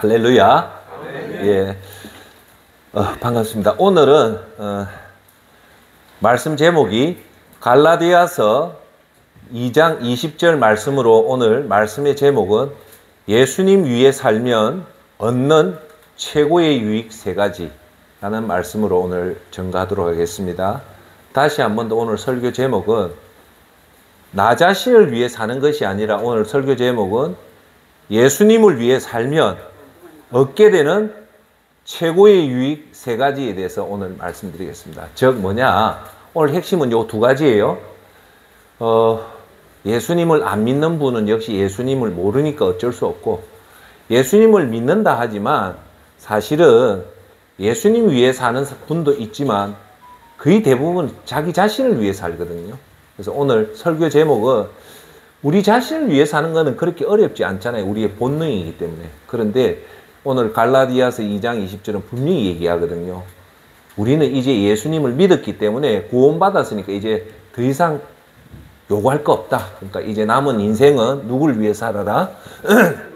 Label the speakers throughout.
Speaker 1: 할렐루야. 예. 반갑습니다. 오늘은 말씀 제목이 갈라디아서 2장 20절 말씀으로 오늘 말씀의 제목은 예수님 위에 살면 얻는 최고의 유익 세 가지라는 말씀으로 오늘 전가하도록 하겠습니다. 다시 한 번 더 오늘 설교 제목은 나 자신을 위해 사는 것이 아니라 오늘 설교 제목은 예수님을 위해 살면 얻게 되는 최고의 유익 세 가지에 대해서 오늘 말씀드리겠습니다. 즉 뭐냐? 오늘 핵심은 요 두 가지예요. 예수님을 안 믿는 분은 역시 예수님을 모르니까 어쩔 수 없고, 예수님을 믿는다 하지만 사실은 예수님 위해 사는 분도 있지만 거의 대부분 자기 자신을 위해 살거든요. 그래서 오늘 설교 제목은 우리 자신을 위해 사는 것은 그렇게 어렵지 않잖아요. 우리의 본능이기 때문에. 그런데 오늘 갈라디아서 2장 20절은 분명히 얘기하거든요. 우리는 이제 예수님을 믿었기 때문에 구원받았으니까 이제 더 이상 요구할 거 없다. 그러니까 이제 남은 인생은 누굴 위해 살아라?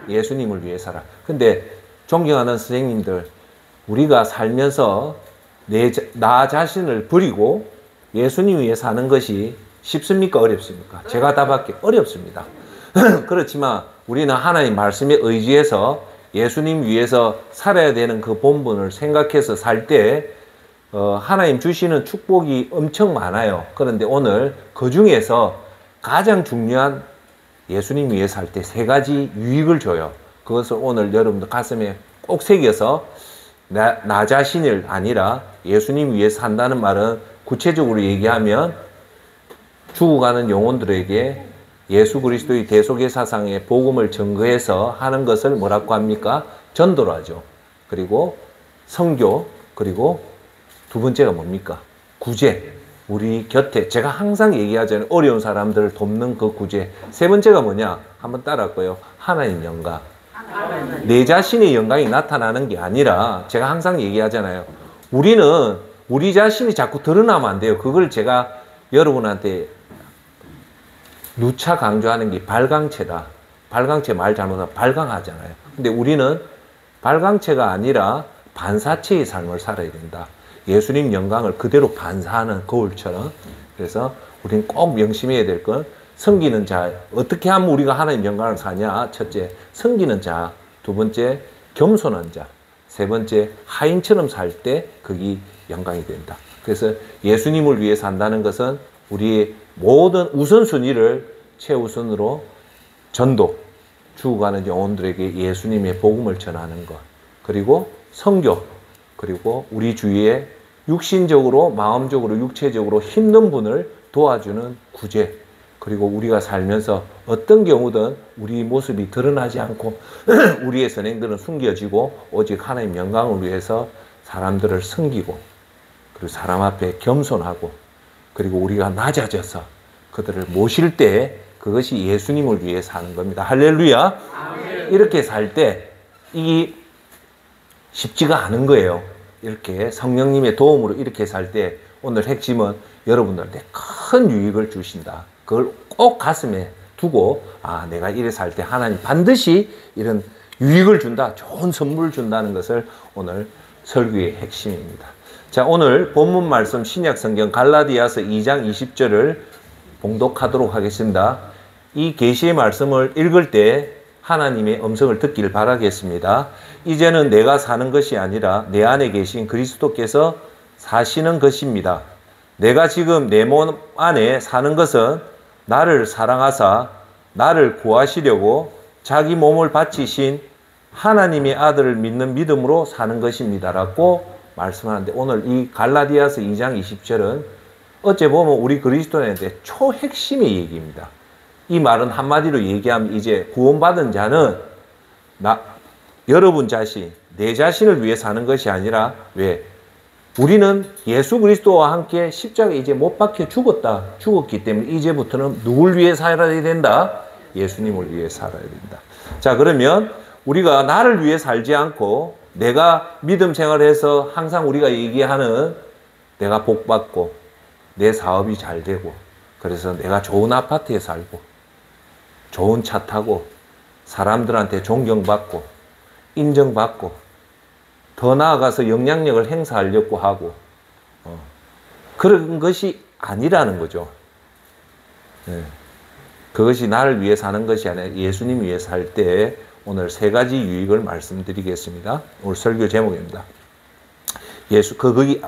Speaker 1: 예수님을 위해 살아. 근데 존경하는 선생님들, 우리가 살면서 나 자신을 버리고 예수님 위해 사는 것이 쉽습니까? 어렵습니까? 제가 답할게 어렵습니다. 그렇지만 우리는 하나님 말씀에 의지해서 예수님 위해서 살아야 되는 그 본분을 생각해서 살 때 하나님 주시는 축복이 엄청 많아요. 그런데 오늘 그 중에서 가장 중요한 예수님 위해 살 때 세 가지 유익을 줘요. 그것을 오늘 여러분들 가슴에 꼭 새겨서 나 자신을 아니라 예수님 위해 산다는 말은 구체적으로 얘기하면 죽어가는 영혼들에게 예수 그리스도의 대속의 사상의 복음을 증거해서 하는 것을 뭐라고 합니까? 전도로 하죠. 그리고 선교, 그리고 두 번째가 뭡니까? 구제. 우리 곁에 제가 항상 얘기하잖아요. 어려운 사람들을 돕는 그 구제. 세 번째가 뭐냐? 한번 따라할까요? 하나님 영광. 내 자신의 영광이 나타나는 게 아니라 제가 항상 얘기하잖아요. 우리는 우리 자신이 자꾸 드러나면 안 돼요. 그걸 제가 여러분한테 누차 강조하는 게 발광체다. 발광체 말 잘못하면 발광하잖아요. 근데 우리는 발광체가 아니라 반사체의 삶을 살아야 된다. 예수님 영광을 그대로 반사하는 거울처럼. 그래서 우리는 꼭 명심해야 될 건 섬기는 자. 어떻게 하면 우리가 하나님 영광을 사냐? 첫째, 섬기는 자. 두 번째, 겸손한 자. 세 번째, 하인처럼 살 때 그게 영광이 된다. 그래서 예수님을 위해 산다는 것은 우리의 모든 우선순위를 최우선으로 전도, 죽어가는 영혼들에게 예수님의 복음을 전하는 것, 그리고 선교, 그리고 우리 주위에 육신적으로, 마음적으로, 육체적으로 힘든 분을 도와주는 구제, 그리고 우리가 살면서 어떤 경우든 우리 모습이 드러나지 않고 우리의 선행들은 숨겨지고 오직 하나님 영광을 위해서 사람들을 섬기고, 그리고 사람 앞에 겸손하고, 그리고 우리가 낮아져서 그들을 모실 때 그것이 예수님을 위해 사는 겁니다. 할렐루야. 아멘. 이렇게 살 때 이게 쉽지가 않은 거예요. 이렇게 성령님의 도움으로 이렇게 살 때 오늘 핵심은 여러분들한테 큰 유익을 주신다. 그걸 꼭 가슴에 두고 내가 이래 살 때 하나님 반드시 이런 유익을 준다. 좋은 선물을 준다는 것을 오늘 설교의 핵심입니다. 자, 오늘 본문 말씀 신약 성경 갈라디아서 2장 20절을 봉독하도록 하겠습니다. 이 계시의 말씀을 읽을 때 하나님의 음성을 듣기를 바라겠습니다. 이제는 내가 사는 것이 아니라 내 안에 계신 그리스도께서 사시는 것입니다. 내가 지금 내 몸 안에 사는 것은 나를 사랑하사 나를 구하시려고 자기 몸을 바치신 하나님의 아들을 믿는 믿음으로 사는 것입니다라고 말씀하는데, 오늘 이 갈라디아서 2장 20절은 어째 보면 우리 그리스도인한테 초핵심의 얘기입니다. 이 말은 한마디로 얘기하면 이제 구원받은 자는 여러분 자신, 내 자신을 위해 사는 것이 아니라 우리는 예수 그리스도와 함께 십자가에 이제 못 박혀 죽었기 때문에 이제부터는 누굴 위해 살아야 된다? 예수님을 위해 살아야 된다. 자, 그러면 우리가 나를 위해 살지 않고 내가 믿음 생활해서 항상 우리가 얘기하는 내가 복 받고 내 사업이 잘 되고 그래서 내가 좋은 아파트에 살고 좋은 차 타고 사람들한테 존경받고 인정받고 더 나아가서 영향력을 행사하려고 하고 그런 것이 아니라는 거죠. 네. 그것이 나를 위해 사는 것이 아니라 예수님 위해 살 때 오늘 세 가지 유익을 말씀드리겠습니다. 오늘 설교 제목입니다.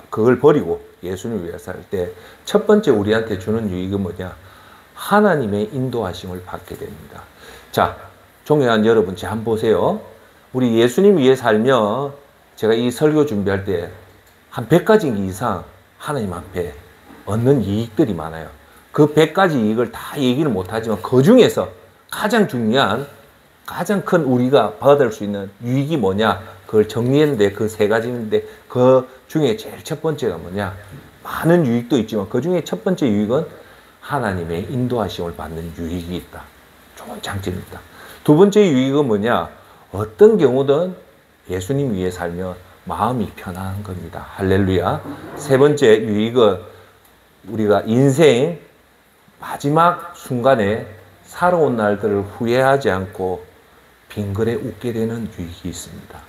Speaker 1: 그걸 버리고 예수님 위해 살 때 첫 번째 우리한테 주는 유익은 뭐냐? 하나님의 인도하심을 받게 됩니다. 자, 존경하는 여러분, 자, 한번 보세요. 우리 예수님 위해 살면 제가 이 설교 준비할 때 한 100가지 이상 하나님 앞에 얻는 이익들이 많아요. 그 100가지 이익을 다 얘기를 못하지만 그 중에서 가장 중요한, 가장 큰 우리가 받을 수 있는 유익이 뭐냐? 그걸 정리했는데 그 세 가지인데 그 중에 제일 첫 번째가 뭐냐? 많은 유익도 있지만 그 중에 첫 번째 유익은 하나님의 인도하심을 받는 유익이 있다. 좋은 장점입니다. 두 번째 유익은 뭐냐? 어떤 경우든 예수님 위해 살면 마음이 편안한 겁니다. 할렐루야. 세 번째 유익은 우리가 인생 마지막 순간에 살아온 날들을 후회하지 않고 빙그레 웃게 되는 유익이 있습니다.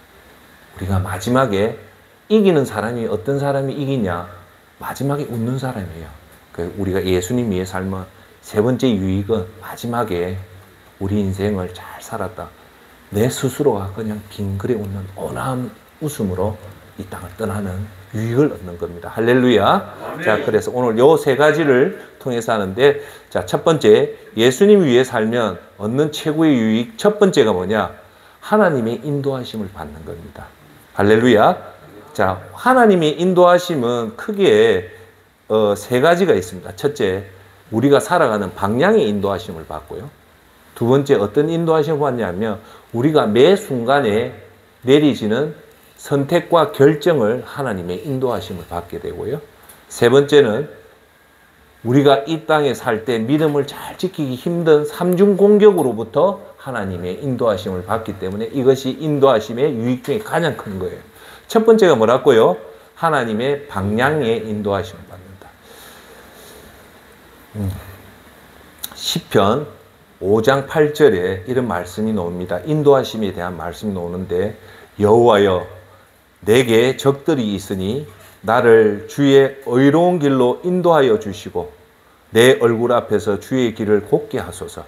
Speaker 1: 우리가 마지막에 이기는 사람이 어떤 사람이 이기냐? 마지막에 웃는 사람이에요. 우리가 예수님 위해 살면 세 번째 유익은 마지막에 우리 인생을 잘 살았다. 내 스스로가 그냥 빙그레 웃는 온화한 웃음으로 이 땅을 떠나는 유익을 얻는 겁니다. 할렐루야. 자, 그래서 오늘 요 세 가지를 통해서 하는데, 자, 첫 번째, 예수님 위해 살면 얻는 최고의 유익, 첫 번째가 뭐냐? 하나님의 인도하심을 받는 겁니다. 할렐루야. 자, 하나님의 인도하심은 크게 세 가지가 있습니다. 첫째, 우리가 살아가는 방향의 인도하심을 받고요. 두 번째, 어떤 인도하심을 받냐면 우리가 매 순간에 내리지는 선택과 결정을 하나님의 인도하심을 받게 되고요. 세 번째는 우리가 이 땅에 살 때 믿음을 잘 지키기 힘든 삼중 공격으로부터 하나님의 인도하심을 받기 때문에 이것이 인도하심의 유익 중에 가장 큰 거예요. 첫 번째가 뭐라고요? 하나님의 방향의 인도하심을 받는다. 시편 5장 8절에 이런 말씀이 나옵니다. 인도하심에 대한 말씀이 나오는데, 여호와여 내게 적들이 있으니 나를 주의 의로운 길로 인도하여 주시고 내 얼굴 앞에서 주의 길을 곱게 하소서.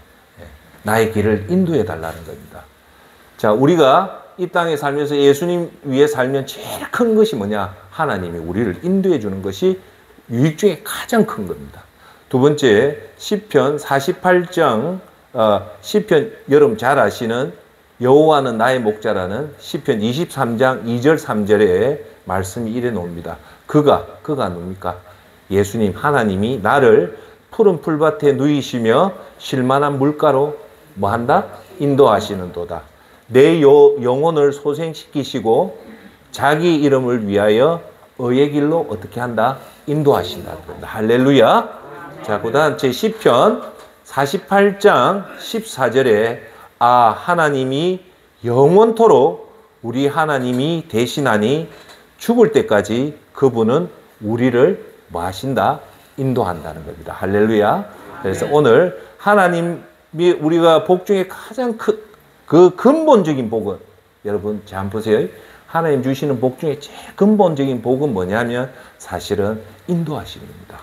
Speaker 1: 나의 길을 인도해 달라는 겁니다. 자, 우리가 이 땅에 살면서 예수님 위해 살면 제일 큰 것이 뭐냐? 하나님이 우리를 인도해 주는 것이 유익 중에 가장 큰 겁니다. 두 번째, 시편 48장, 시편 여러분 잘 아시는 여호와는 나의 목자라는 시편 23장 2절 3절에 말씀이 이래 놓습니다. 그가 누굽니까? 예수님, 하나님이 나를 푸른 풀밭에 누이시며 쉴만한 물가로 뭐 한다? 인도하시는도다. 내 영혼을 소생시키시고 자기 이름을 위하여 의의 길로 어떻게 한다? 인도하신다. 할렐루야. 자, 그 다음 제 시편 48장 14절에 하나님이 영원토록 우리 하나님이 되시나니 죽을 때까지 그분은 우리를 뭐 하신다? 인도한다는 겁니다. 할렐루야. 그래서 오늘 하나님이 우리가 복 중에 가장 큰 그 근본적인 복은, 여러분 잘 한번 보세요. 하나님 주시는 복 중에 제일 근본적인 복은 뭐냐면 사실은 인도하심입니다.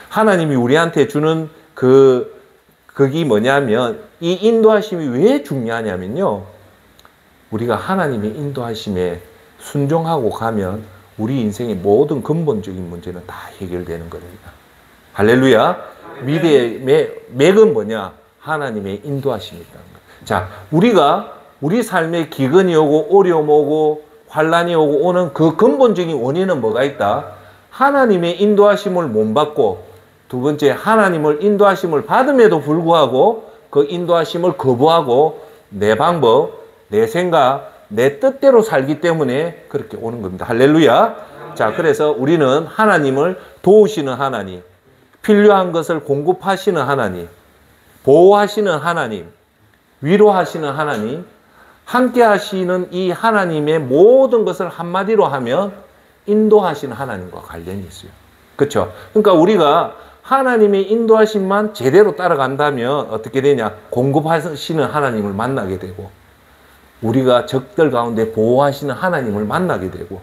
Speaker 1: 하나님이 우리한테 주는 그게 뭐냐면, 이 인도하심이 왜 중요하냐면요, 우리가 하나님의 인도하심에 순종하고 가면 우리 인생의 모든 근본적인 문제는 다 해결되는 겁니다. 할렐루야. 미래의 맥은 뭐냐? 하나님의 인도하심이라는 거예요. 자, 우리 삶에 기근이 오고 어려움 오고 환란이 오고 오는 그 근본적인 원인은 뭐가 있다? 하나님의 인도하심을 못 받고, 두 번째, 하나님을 인도하심을 받음에도 불구하고 그 인도하심을 거부하고 내 방법, 내 생각, 내 뜻대로 살기 때문에 그렇게 오는 겁니다. 할렐루야. 자, 그래서 우리는 하나님을 도우시는 하나님, 필요한 것을 공급하시는 하나님, 보호하시는 하나님, 위로하시는 하나님, 함께 하시는 이 하나님의 모든 것을 한마디로 하면 인도하시는 하나님과 관련이 있어요. 그렇죠? 그러니까 우리가 하나님의 인도하심만 제대로 따라간다면 어떻게 되냐? 공급하시는 하나님을 만나게 되고, 우리가 적들 가운데 보호하시는 하나님을 만나게 되고,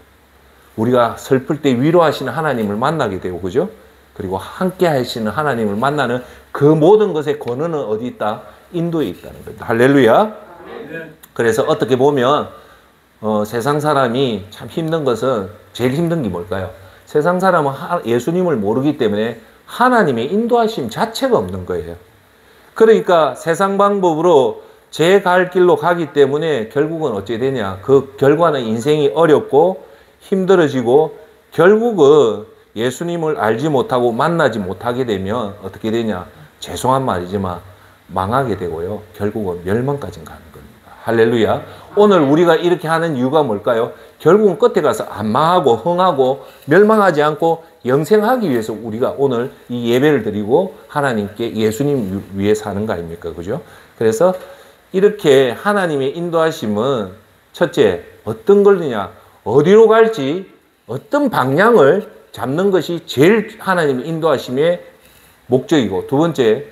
Speaker 1: 우리가 슬플 때 위로하시는 하나님을 만나게 되고, 그죠? 그리고 함께 하시는 하나님을 만나는 그 모든 것의 권한은 어디 있다? 인도에 있다는 겁니다. 할렐루야. 그래서 어떻게 보면 세상 사람이 참 힘든 것은, 제일 힘든 게 뭘까요? 세상 사람은 예수님을 모르기 때문에 하나님의 인도하심 자체가 없는 거예요. 그러니까 세상 방법으로 제 갈 길로 가기 때문에 결국은 어찌 되냐? 그 결과는 인생이 어렵고 힘들어지고, 결국은 예수님을 알지 못하고 만나지 못하게 되면 어떻게 되냐? 죄송한 말이지만 망하게 되고요. 결국은 멸망까지 가는 겁니다. 할렐루야. 오늘 우리가 이렇게 하는 이유가 뭘까요? 결국은 끝에 가서 안 망하고 흥하고 멸망하지 않고 영생하기 위해서 우리가 오늘 이 예배를 드리고 하나님께 예수님 위해 사는 거 아닙니까? 그죠? 그래서 이렇게 하나님의 인도하심은 첫째, 어떤 걸느냐? 어디로 갈지 어떤 방향을 잡는 것이 제일 하나님의 인도하심의 목적이고, 두 번째,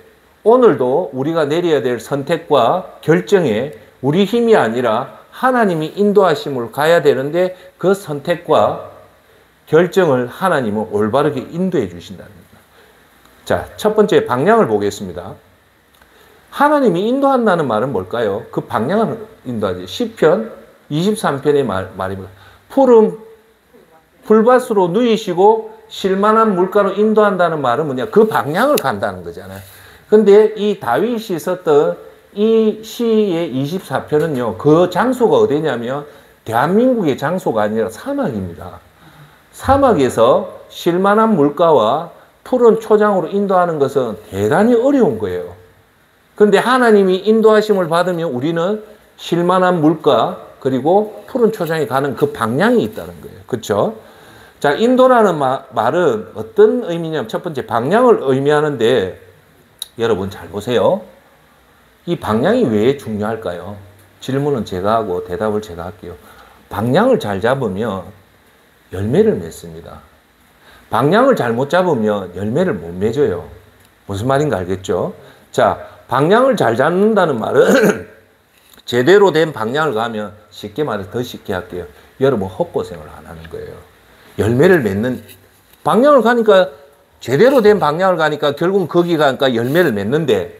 Speaker 1: 오늘도 우리가 내려야 될 선택과 결정에 우리 힘이 아니라 하나님이 인도하심을 가야 되는데, 그 선택과 결정을 하나님은 올바르게 인도해 주신다는 겁니다. 자, 첫 번째 방향을 보겠습니다. 하나님이 인도한다는 말은 뭘까요? 그 방향을 인도하지. 시편 23편의 말입니다. 푸른 풀밭으로 누이시고 실만한 물가로 인도한다는 말은 뭐냐? 그 방향을 간다는 거잖아요. 근데 이 다윗이 썼던 이 시의 24편은요, 그 장소가 어디냐면 대한민국의 장소가 아니라 사막입니다. 사막에서 실만한 물가와 푸른 초장으로 인도하는 것은 대단히 어려운 거예요. 그런데 하나님이 인도하심을 받으면 우리는 실만한 물가 그리고 푸른 초장에 가는 그 방향이 있다는 거예요. 그렇죠? 자, 인도라는 말은 어떤 의미냐면 첫 번째 방향을 의미하는데, 여러분 잘 보세요. 이 방향이 왜 중요할까요? 질문은 제가 하고 대답을 제가 할게요. 방향을 잘 잡으면 열매를 맺습니다. 방향을 잘못 잡으면 열매를 못 맺어요. 무슨 말인가 알겠죠? 자, 방향을 잘 잡는다는 말은 제대로 된 방향을 가면, 쉽게 말해서 더 쉽게 할게요. 여러분 헛고생을 안 하는 거예요. 열매를 맺는 방향을 가니까, 제대로 된 방향을 가니까 결국은 거기 가니까 열매를 맺는데,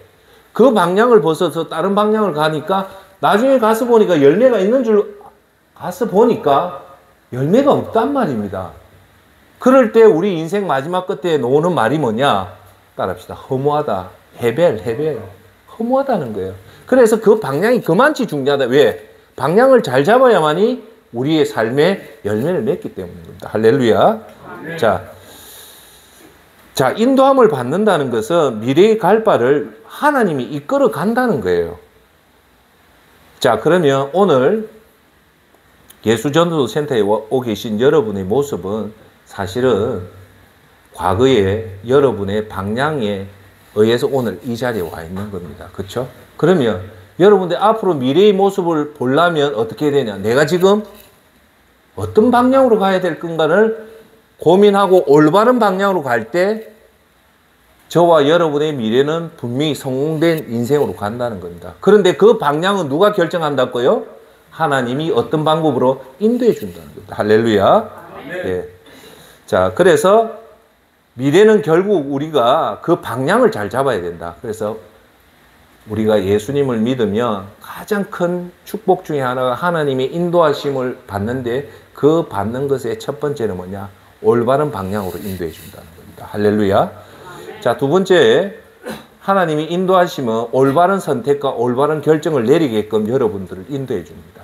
Speaker 1: 그 방향을 벗어서 다른 방향을 가니까 나중에 가서 보니까 열매가 있는 줄 가서 보니까 열매가 없단 말입니다. 그럴 때 우리 인생 마지막 끝에 나오는 말이 뭐냐? 따라합시다. 허무하다. 헤벨. 허무하다는 거예요. 그래서 그 방향이 그만치 중요하다. 왜? 방향을 잘 잡아야만이 우리의 삶에 열매를 맺기 때문입니다. 할렐루야. 자, 인도함을 받는다는 것은 미래의 갈 바를 하나님이 이끌어 간다는 거예요. 자, 그러면 오늘 예수전도센터에 오 계신 여러분의 모습은 사실은 과거에 여러분의 방향에 의해서 오늘 이 자리에 와 있는 겁니다. 그렇죠? 그러면 여러분들 앞으로 미래의 모습을 보려면 어떻게 되냐? 내가 지금 어떤 방향으로 가야 될 건가를 고민하고 올바른 방향으로 갈 때 저와 여러분의 미래는 분명히 성공된 인생으로 간다는 겁니다. 그런데 그 방향은 누가 결정한다고요? 하나님이 어떤 방법으로 인도해 준다는 겁니다. 할렐루야. 네. 자, 그래서 미래는 결국 우리가 그 방향을 잘 잡아야 된다. 그래서 우리가 예수님을 믿으면 가장 큰 축복 중에 하나가 하나님의 인도하심을 받는데, 그 받는 것의 첫 번째는 뭐냐? 올바른 방향으로 인도해 준다는 겁니다. 할렐루야. 자, 두 번째, 하나님이 인도하심은 올바른 선택과 올바른 결정을 내리게끔 여러분들을 인도해 줍니다.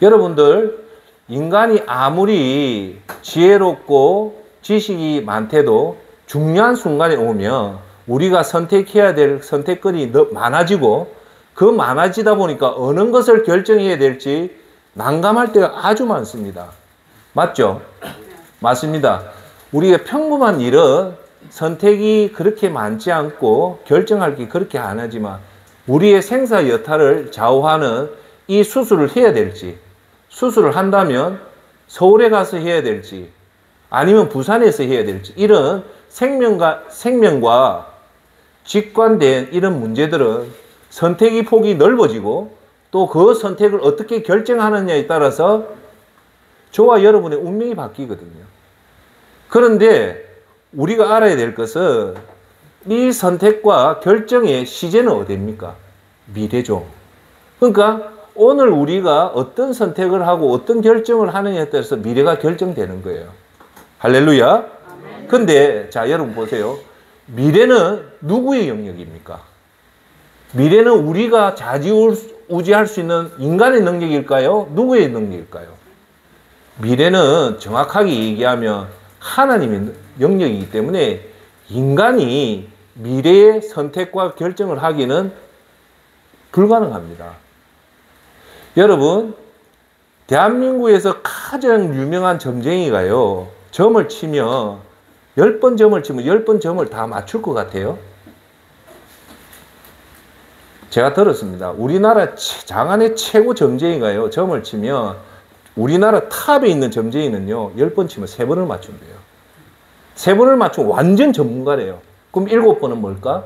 Speaker 1: 여러분들, 인간이 아무리 지혜롭고 지식이 많대도 중요한 순간에 오면 우리가 선택해야 될 선택권이 많아지고, 그 많아지다 보니까 어느 것을 결정해야 될지 난감할 때가 아주 많습니다. 맞죠? 맞습니다. 우리가 평범한 일은 선택이 그렇게 많지 않고 결정할 게 그렇게 안 하지만, 우리의 생사 여타를 좌우하는 이 수술을 해야 될지, 수술을 한다면 서울에 가서 해야 될지 아니면 부산에서 해야 될지, 이런 생명과 직관된 이런 문제들은 선택의 폭이 넓어지고 또 그 선택을 어떻게 결정하느냐에 따라서 저와 여러분의 운명이 바뀌거든요. 그런데 우리가 알아야 될 것은 이 선택과 결정의 시제는 어디입니까? 미래죠. 그러니까 오늘 우리가 어떤 선택을 하고 어떤 결정을 하느냐에 따라서 미래가 결정되는 거예요. 할렐루야. 근데 자, 여러분 보세요. 미래는 누구의 영역입니까? 미래는 우리가 좌지우지할 수 있는 인간의 능력일까요? 누구의 능력일까요? 미래는 정확하게 얘기하면 하나님의 영역이기 때문에 인간이 미래의 선택과 결정을 하기는 불가능합니다. 여러분, 대한민국에서 가장 유명한 점쟁이가요, 점을 치면 10번 점을 치면 10번 점을 다 맞출 것 같아요. 제가 들었습니다. 우리나라 장안의 최고 점쟁이가요, 점을 치면 우리나라 탑에 있는 점쟁이는요, 10번 치면 3번을 맞춘대요. 3번을 맞추면 완전 전문가래요. 그럼 7번은 뭘까?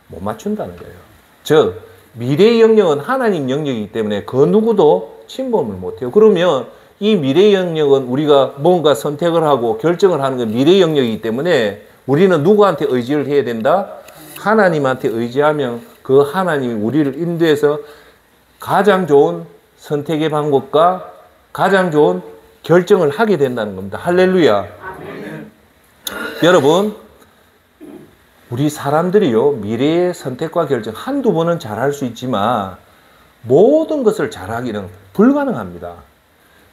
Speaker 1: 못 맞춘다는 거예요. 즉, 미래의 영역은 하나님 영역이기 때문에 그 누구도 침범을 못해요. 그러면 이 미래의 영역은 우리가 뭔가 선택을 하고 결정을 하는 건 미래의 영역이기 때문에 우리는 누구한테 의지를 해야 된다? 하나님한테 의지하면 그 하나님이 우리를 인도해서 가장 좋은 선택의 방법과 가장 좋은 결정을 하게 된다는 겁니다. 할렐루야. 아멘. 여러분, 우리 사람들이요, 미래의 선택과 결정 한두 번은 잘할 수 있지만 모든 것을 잘하기는 불가능합니다.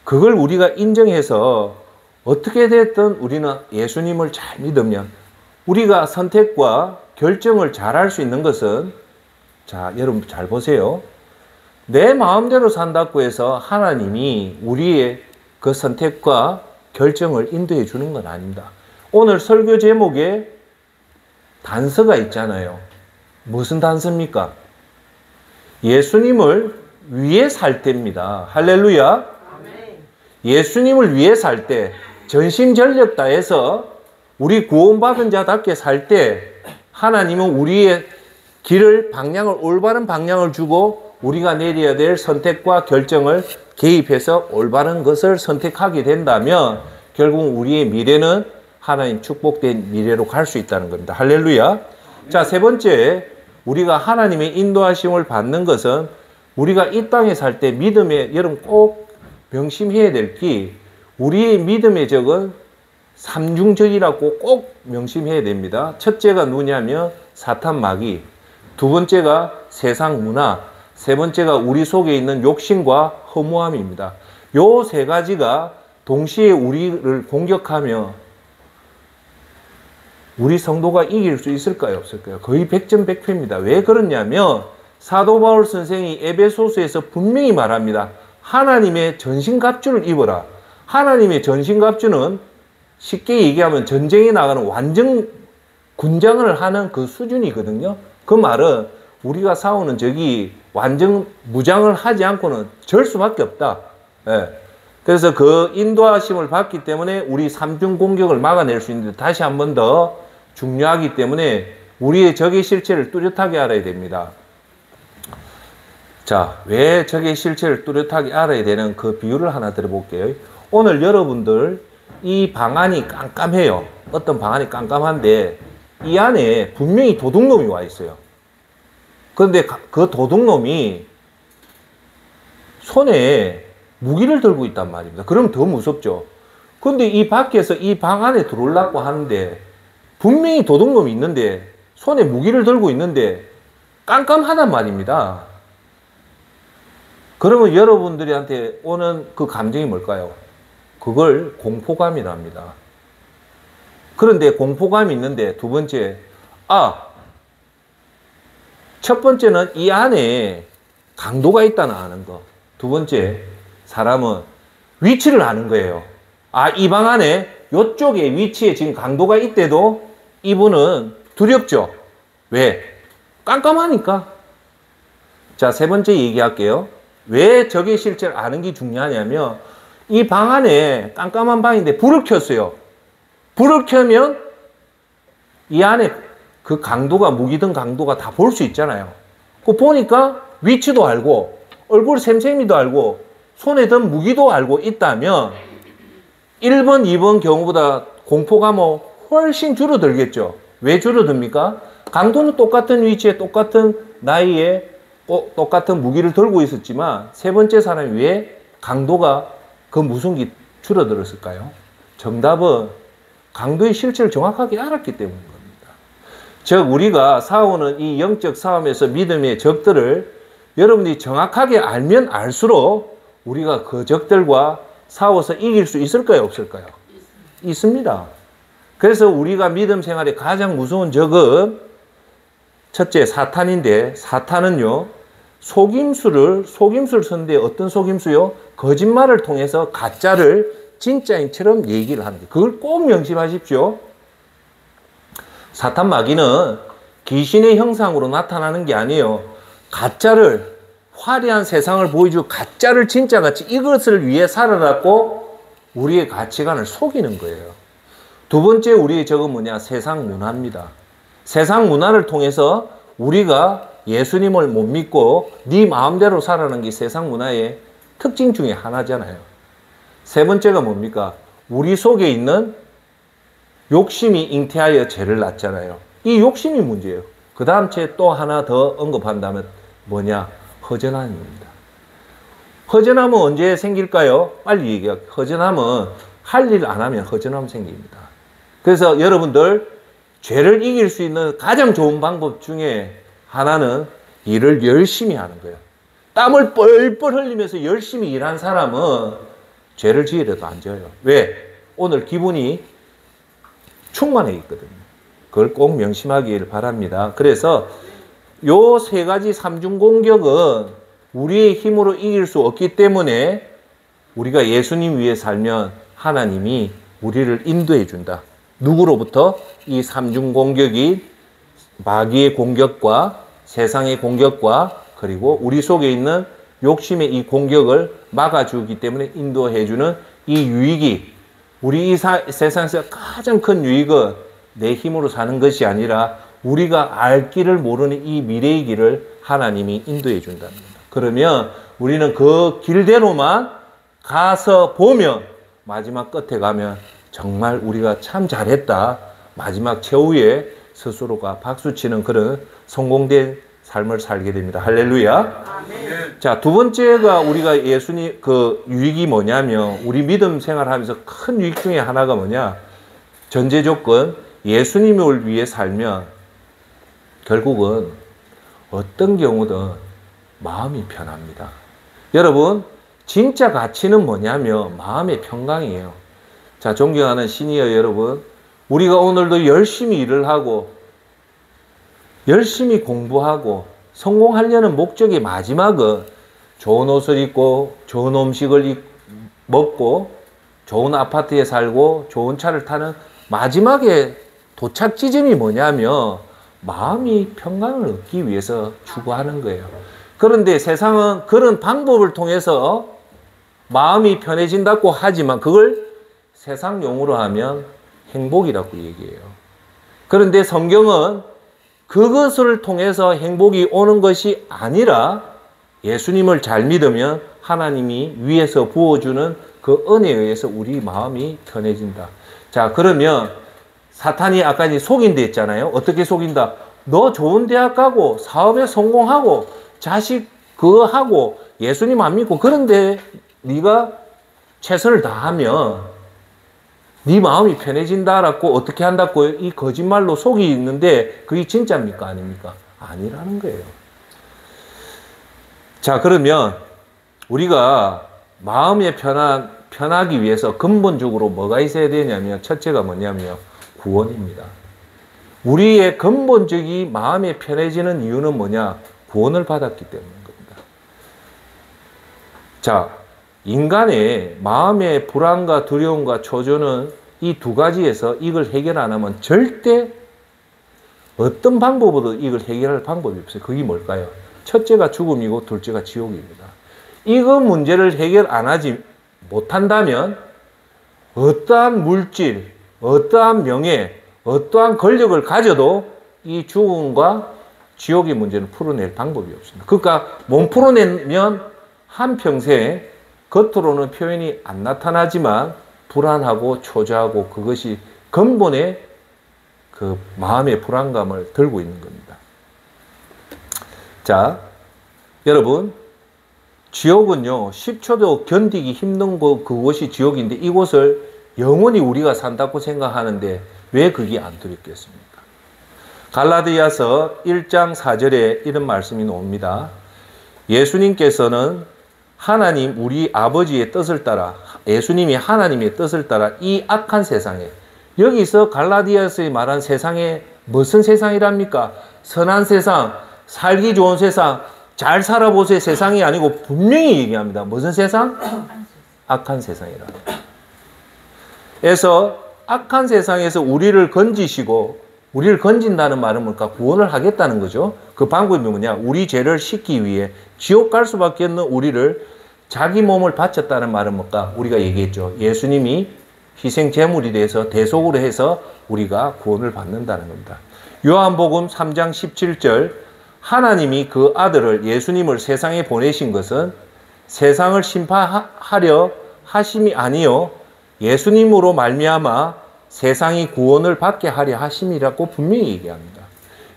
Speaker 1: 그걸 우리가 인정해서 어떻게 됐든 우리는 예수님을 잘 믿으면 우리가 선택과 결정을 잘할 수 있는 것은, 자, 여러분 잘 보세요. 내 마음대로 산다고 해서 하나님이 우리의 그 선택과 결정을 인도해 주는 건 아닙니다. 오늘 설교 제목에 단서가 있잖아요. 무슨 단서입니까? 예수님을 위해 살 때입니다. 할렐루야. 예수님을 위해 살 때, 전심전력 다해서 우리 구원받은 자답게 살 때 하나님은 우리의 길을, 방향을, 올바른 방향을 주고 우리가 내려야 될 선택과 결정을 개입해서 올바른 것을 선택하게 된다면 결국 우리의 미래는 하나님 축복된 미래로 갈 수 있다는 겁니다. 할렐루야. 자, 세 번째, 우리가 하나님의 인도하심을 받는 것은 우리가 이 땅에 살 때 믿음에, 여러분 꼭 명심해야 될 게, 우리의 믿음의 적은 삼중적이라고 꼭 명심해야 됩니다. 첫째가 누구냐면 사탄 마귀, 두 번째가 세상 문화, 세 번째가 우리 속에 있는 욕심과 허무함입니다. 요 세 가지가 동시에 우리를 공격하며 우리 성도가 이길 수 있을까요? 없을까요? 거의 100점100패입니다. 왜 그러냐면 사도 바울 선생이 에베소서에서 분명히 말합니다. 하나님의 전신갑주를 입어라. 하나님의 전신갑주는 쉽게 얘기하면 전쟁에 나가는 완전 군장을 하는 그 수준이거든요. 그 말은 우리가 싸우는 적이 완전 무장을 하지 않고는 절 수밖에 없다. 예. 그래서 그 인도하심을 받기 때문에 우리 삼중 공격을 막아낼 수 있는데, 다시 한 번 더 중요하기 때문에 우리의 적의 실체를 뚜렷하게 알아야 됩니다. 자, 왜 적의 실체를 뚜렷하게 알아야 되는 그 비유를 하나 들어볼게요. 오늘 여러분들 이 방안이 깜깜해요. 어떤 방안이 깜깜한데 이 안에 분명히 도둑놈이 와 있어요. 그런데 그 도둑놈이 손에 무기를 들고 있단 말입니다. 그럼 더 무섭죠. 그런데 이 밖에서 이 방 안에 들어오려고 하는데 분명히 도둑놈이 있는데 손에 무기를 들고 있는데 깜깜하단 말입니다. 그러면 여러분들한테 오는 그 감정이 뭘까요? 그걸 공포감이라 합니다. 그런데 공포감이 있는데 두 번째, 첫 번째는 이 안에 강도가 있다는 아는 거. 두 번째, 사람은 위치를 아는 거예요. 이 방 안에 이쪽에 위치에 지금 강도가 있대도 이분은 두렵죠. 왜? 깜깜하니까. 자, 세 번째 얘기할게요. 왜 적의 실체를 아는 게 중요하냐면 이 방 안에 깜깜한 방인데 불을 켰어요. 불을 켜면 이 안에 그 강도가, 무기든 강도가 다 볼 수 있잖아요. 그 보니까 위치도 알고 얼굴 샘샘이도 알고 손에 든 무기도 알고 있다면 1번, 2번 경우보다 공포가 훨씬 줄어들겠죠. 왜 줄어듭니까? 강도는 똑같은 위치에 똑같은 나이에 똑같은 무기를 들고 있었지만 세 번째 사람이 왜 강도가 그 무서움이 줄어들었을까요? 정답은 강도의 실체를 정확하게 알았기 때문인 겁니다. 즉 우리가 싸우는 이 영적 싸움에서 믿음의 적들을 여러분이 정확하게 알면 알수록 우리가 그 적들과 싸워서 이길 수 있을까요? 없을까요? 있습니다. 그래서 우리가 믿음 생활에 가장 무서운 적은 첫째 사탄인데 사탄은요 속임수를 쓰는데 어떤 속임수요? 거짓말을 통해서 가짜를 진짜인처럼 얘기를 합니다. 그걸 꼭 명심하십시오. 사탄 마귀는 귀신의 형상으로 나타나는 게 아니에요. 가짜를 화려한 세상을 보여주고 가짜를 진짜같이 이것을 위해 살아라고 우리의 가치관을 속이는 거예요. 두 번째 우리의 적은 뭐냐? 세상 문화입니다. 세상 문화를 통해서 우리가 예수님을 못 믿고 네 마음대로 살아가는 게 세상 문화의 특징 중에 하나잖아요. 세 번째가 뭡니까? 우리 속에 있는 욕심이 잉태하여 죄를 낳잖아요. 이 욕심이 문제예요. 그 다음 죄 또 하나 더 언급한다면 뭐냐? 허전함입니다. 허전함은 언제 생길까요? 빨리 얘기할게요. 허전함은 할 일 안 하면 허전함 생깁니다. 그래서 여러분들 죄를 이길 수 있는 가장 좋은 방법 중에 하나는 일을 열심히 하는 거예요. 땀을 뻘뻘 흘리면서 열심히 일한 사람은 죄를 지으려도 안 져요. 왜? 오늘 기분이 충만해 있거든요. 그걸 꼭 명심하길 바랍니다. 그래서 요 세 가지 삼중 공격은 우리의 힘으로 이길 수 없기 때문에 우리가 예수님 위에 살면 하나님이 우리를 인도해 준다. 누구로부터? 이 삼중 공격이 마귀의 공격과 세상의 공격과 그리고 우리 속에 있는 욕심의 이 공격을 막아주기 때문에 인도해주는 이 유익이 우리 이 세상에서 가장 큰 유익은 내 힘으로 사는 것이 아니라 우리가 알 길을 모르는 이 미래의 길을 하나님이 인도해 준답니다. 그러면 우리는 그 길대로만 가서 보면 마지막 끝에 가면 정말 우리가 참 잘했다. 마지막 최후에 스스로가 박수치는 그런 성공된 삶을 살게 됩니다. 할렐루야. 아멘. 자, 두 번째가 우리가 예수님 그 유익이 뭐냐면 우리 믿음 생활하면서 큰 유익 중에 하나가 뭐냐? 전제 조건 예수님을 위해 살면 결국은 어떤 경우든 마음이 편합니다. 여러분, 진짜 가치는 뭐냐면 마음의 평강이에요. 자, 존경하는 시니어 여러분, 우리가 오늘도 열심히 일을 하고 열심히 공부하고 성공하려는 목적의 마지막은 좋은 옷을 입고 좋은 음식을 먹고 좋은 아파트에 살고 좋은 차를 타는 마지막에 도착 지점이 뭐냐면 마음이 평강을 얻기 위해서 추구하는 거예요. 그런데 세상은 그런 방법을 통해서 마음이 편해진다고 하지만 그걸 세상 용어로 하면 행복이라고 얘기해요. 그런데 성경은 그것을 통해서 행복이 오는 것이 아니라 예수님을 잘 믿으면 하나님이 위에서 부어주는 그 은혜에 의해서 우리 마음이 편해진다. 자, 그러면 사탄이 아까 이제 속인다 했잖아요. 어떻게 속인다? 너 좋은 대학 가고 사업에 성공하고 자식 그거 하고 예수님 안 믿고 그런데 네가 최선을 다하면 네 마음이 편해진다라고 어떻게 한다고요? 이 거짓말로 속이 있는데 그게 진짜입니까? 아닙니까? 아니라는 거예요. 자, 그러면 우리가 마음이 편하기 위해서 근본적으로 뭐가 있어야 되냐면 첫째가 뭐냐면 구원입니다. 우리의 근본적인 마음이 편해지는 이유는 뭐냐? 구원을 받았기 때문인 겁니다. 자, 인간의 마음의 불안과 두려움과 초조는 이 두 가지에서 이걸 해결 안 하면 절대 어떤 방법으로도 이걸 해결할 방법이 없어요. 그게 뭘까요? 첫째가 죽음이고 둘째가 지옥입니다. 이거 문제를 해결 안 하지 못한다면 어떠한 물질, 어떠한 명예, 어떠한 권력을 가져도 이 죽음과 지옥의 문제는 풀어낼 방법이 없습니다. 그러니까 못 풀어내면 한평생 겉으로는 표현이 안 나타나지만 불안하고 초조하고 그것이 근본의 그 마음의 불안감을 들고 있는 겁니다. 자, 여러분, 지옥은요, 10초도 견디기 힘든 그곳이 지옥인데 이곳을 영원히 우리가 산다고 생각하는데 왜 그게 안 두렵겠습니까? 갈라디아서 1장 4절에 이런 말씀이 나옵니다. 예수님께서는 하나님 우리 아버지의 뜻을 따라, 예수님이 하나님의 뜻을 따라 이 악한 세상에, 여기서 갈라디아서에 말한 세상에 무슨 세상이랍니까? 선한 세상, 살기 좋은 세상, 잘 살아보세요 세상이 아니고 분명히 얘기합니다. 무슨 세상? 악한 세상이라. 그래서 악한 세상에서 우리를 건지시고, 우리를 건진다는 말은 뭘까? 구원을 하겠다는 거죠. 그 방법이 뭐냐? 우리 죄를 씻기 위해 지옥 갈 수밖에 없는 우리를 자기 몸을 바쳤다는 말은 뭘까? 우리가 얘기했죠. 예수님이 희생 제물이 돼서 대속으로 해서 우리가 구원을 받는다는 겁니다. 요한복음 3장 17절, 하나님이 그 아들을 예수님을 세상에 보내신 것은 세상을 심판하려 하심이 아니요 예수님으로 말미암아 세상이 구원을 받게 하려 하심이라고 분명히 얘기합니다.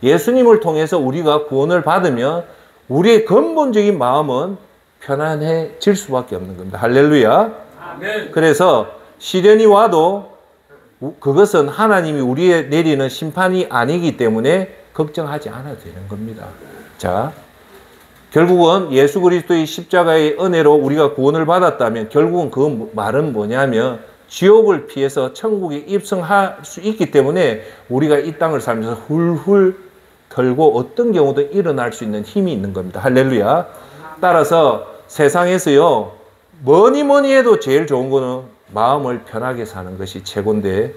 Speaker 1: 예수님을 통해서 우리가 구원을 받으면 우리의 근본적인 마음은 편안해질 수밖에 없는 겁니다. 할렐루야. 아멘. 그래서 시련이 와도 그것은 하나님이 우리에 내리는 심판이 아니기 때문에 걱정하지 않아도 되는 겁니다. 자, 결국은 예수 그리스도의 십자가의 은혜로 우리가 구원을 받았다면 결국은 그 말은 뭐냐면 지옥을 피해서 천국에 입성할 수 있기 때문에 우리가 이 땅을 살면서 훌훌 털고 어떤 경우도 일어날 수 있는 힘이 있는 겁니다. 할렐루야. 따라서 세상에서요, 뭐니 해도 제일 좋은 거는 마음을 편하게 사는 것이 최고인데,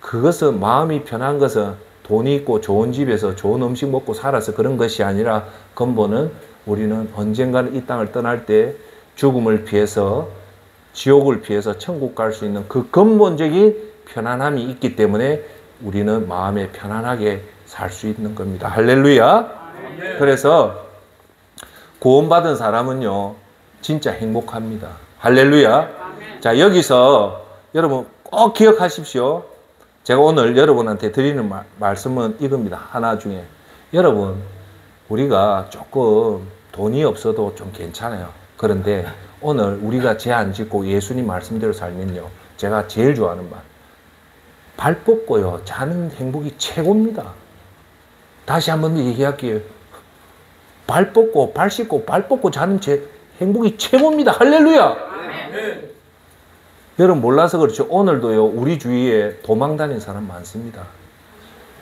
Speaker 1: 그것은 마음이 편한 것은 돈이 있고 좋은 집에서 좋은 음식 먹고 살아서 그런 것이 아니라 근본은 우리는 언젠가는 이 땅을 떠날 때 죽음을 피해서 지옥을 피해서 천국 갈 수 있는 그 근본적인 편안함이 있기 때문에 우리는 마음에 편안하게 살 수 있는 겁니다. 할렐루야. 그래서 구원받은 사람은요 진짜 행복합니다. 할렐루야. 자, 여기서 여러분 꼭 기억하십시오. 제가 오늘 여러분한테 드리는 말씀은 이겁니다. 하나 중에, 여러분 우리가 조금 돈이 없어도 좀 괜찮아요. 그런데 오늘 우리가 죄 안 짓고 예수님 말씀대로 살면요, 제가 제일 좋아하는 말, 발 뻗고요 자는 행복이 최고입니다. 다시 한번 얘기할게요. 발 뻗고 발 씻고 발 뻗고 자는 행복이 최고입니다. 할렐루야. 네. 여러분 몰라서 그렇죠. 오늘도요 우리 주위에 도망 다니는 사람 많습니다.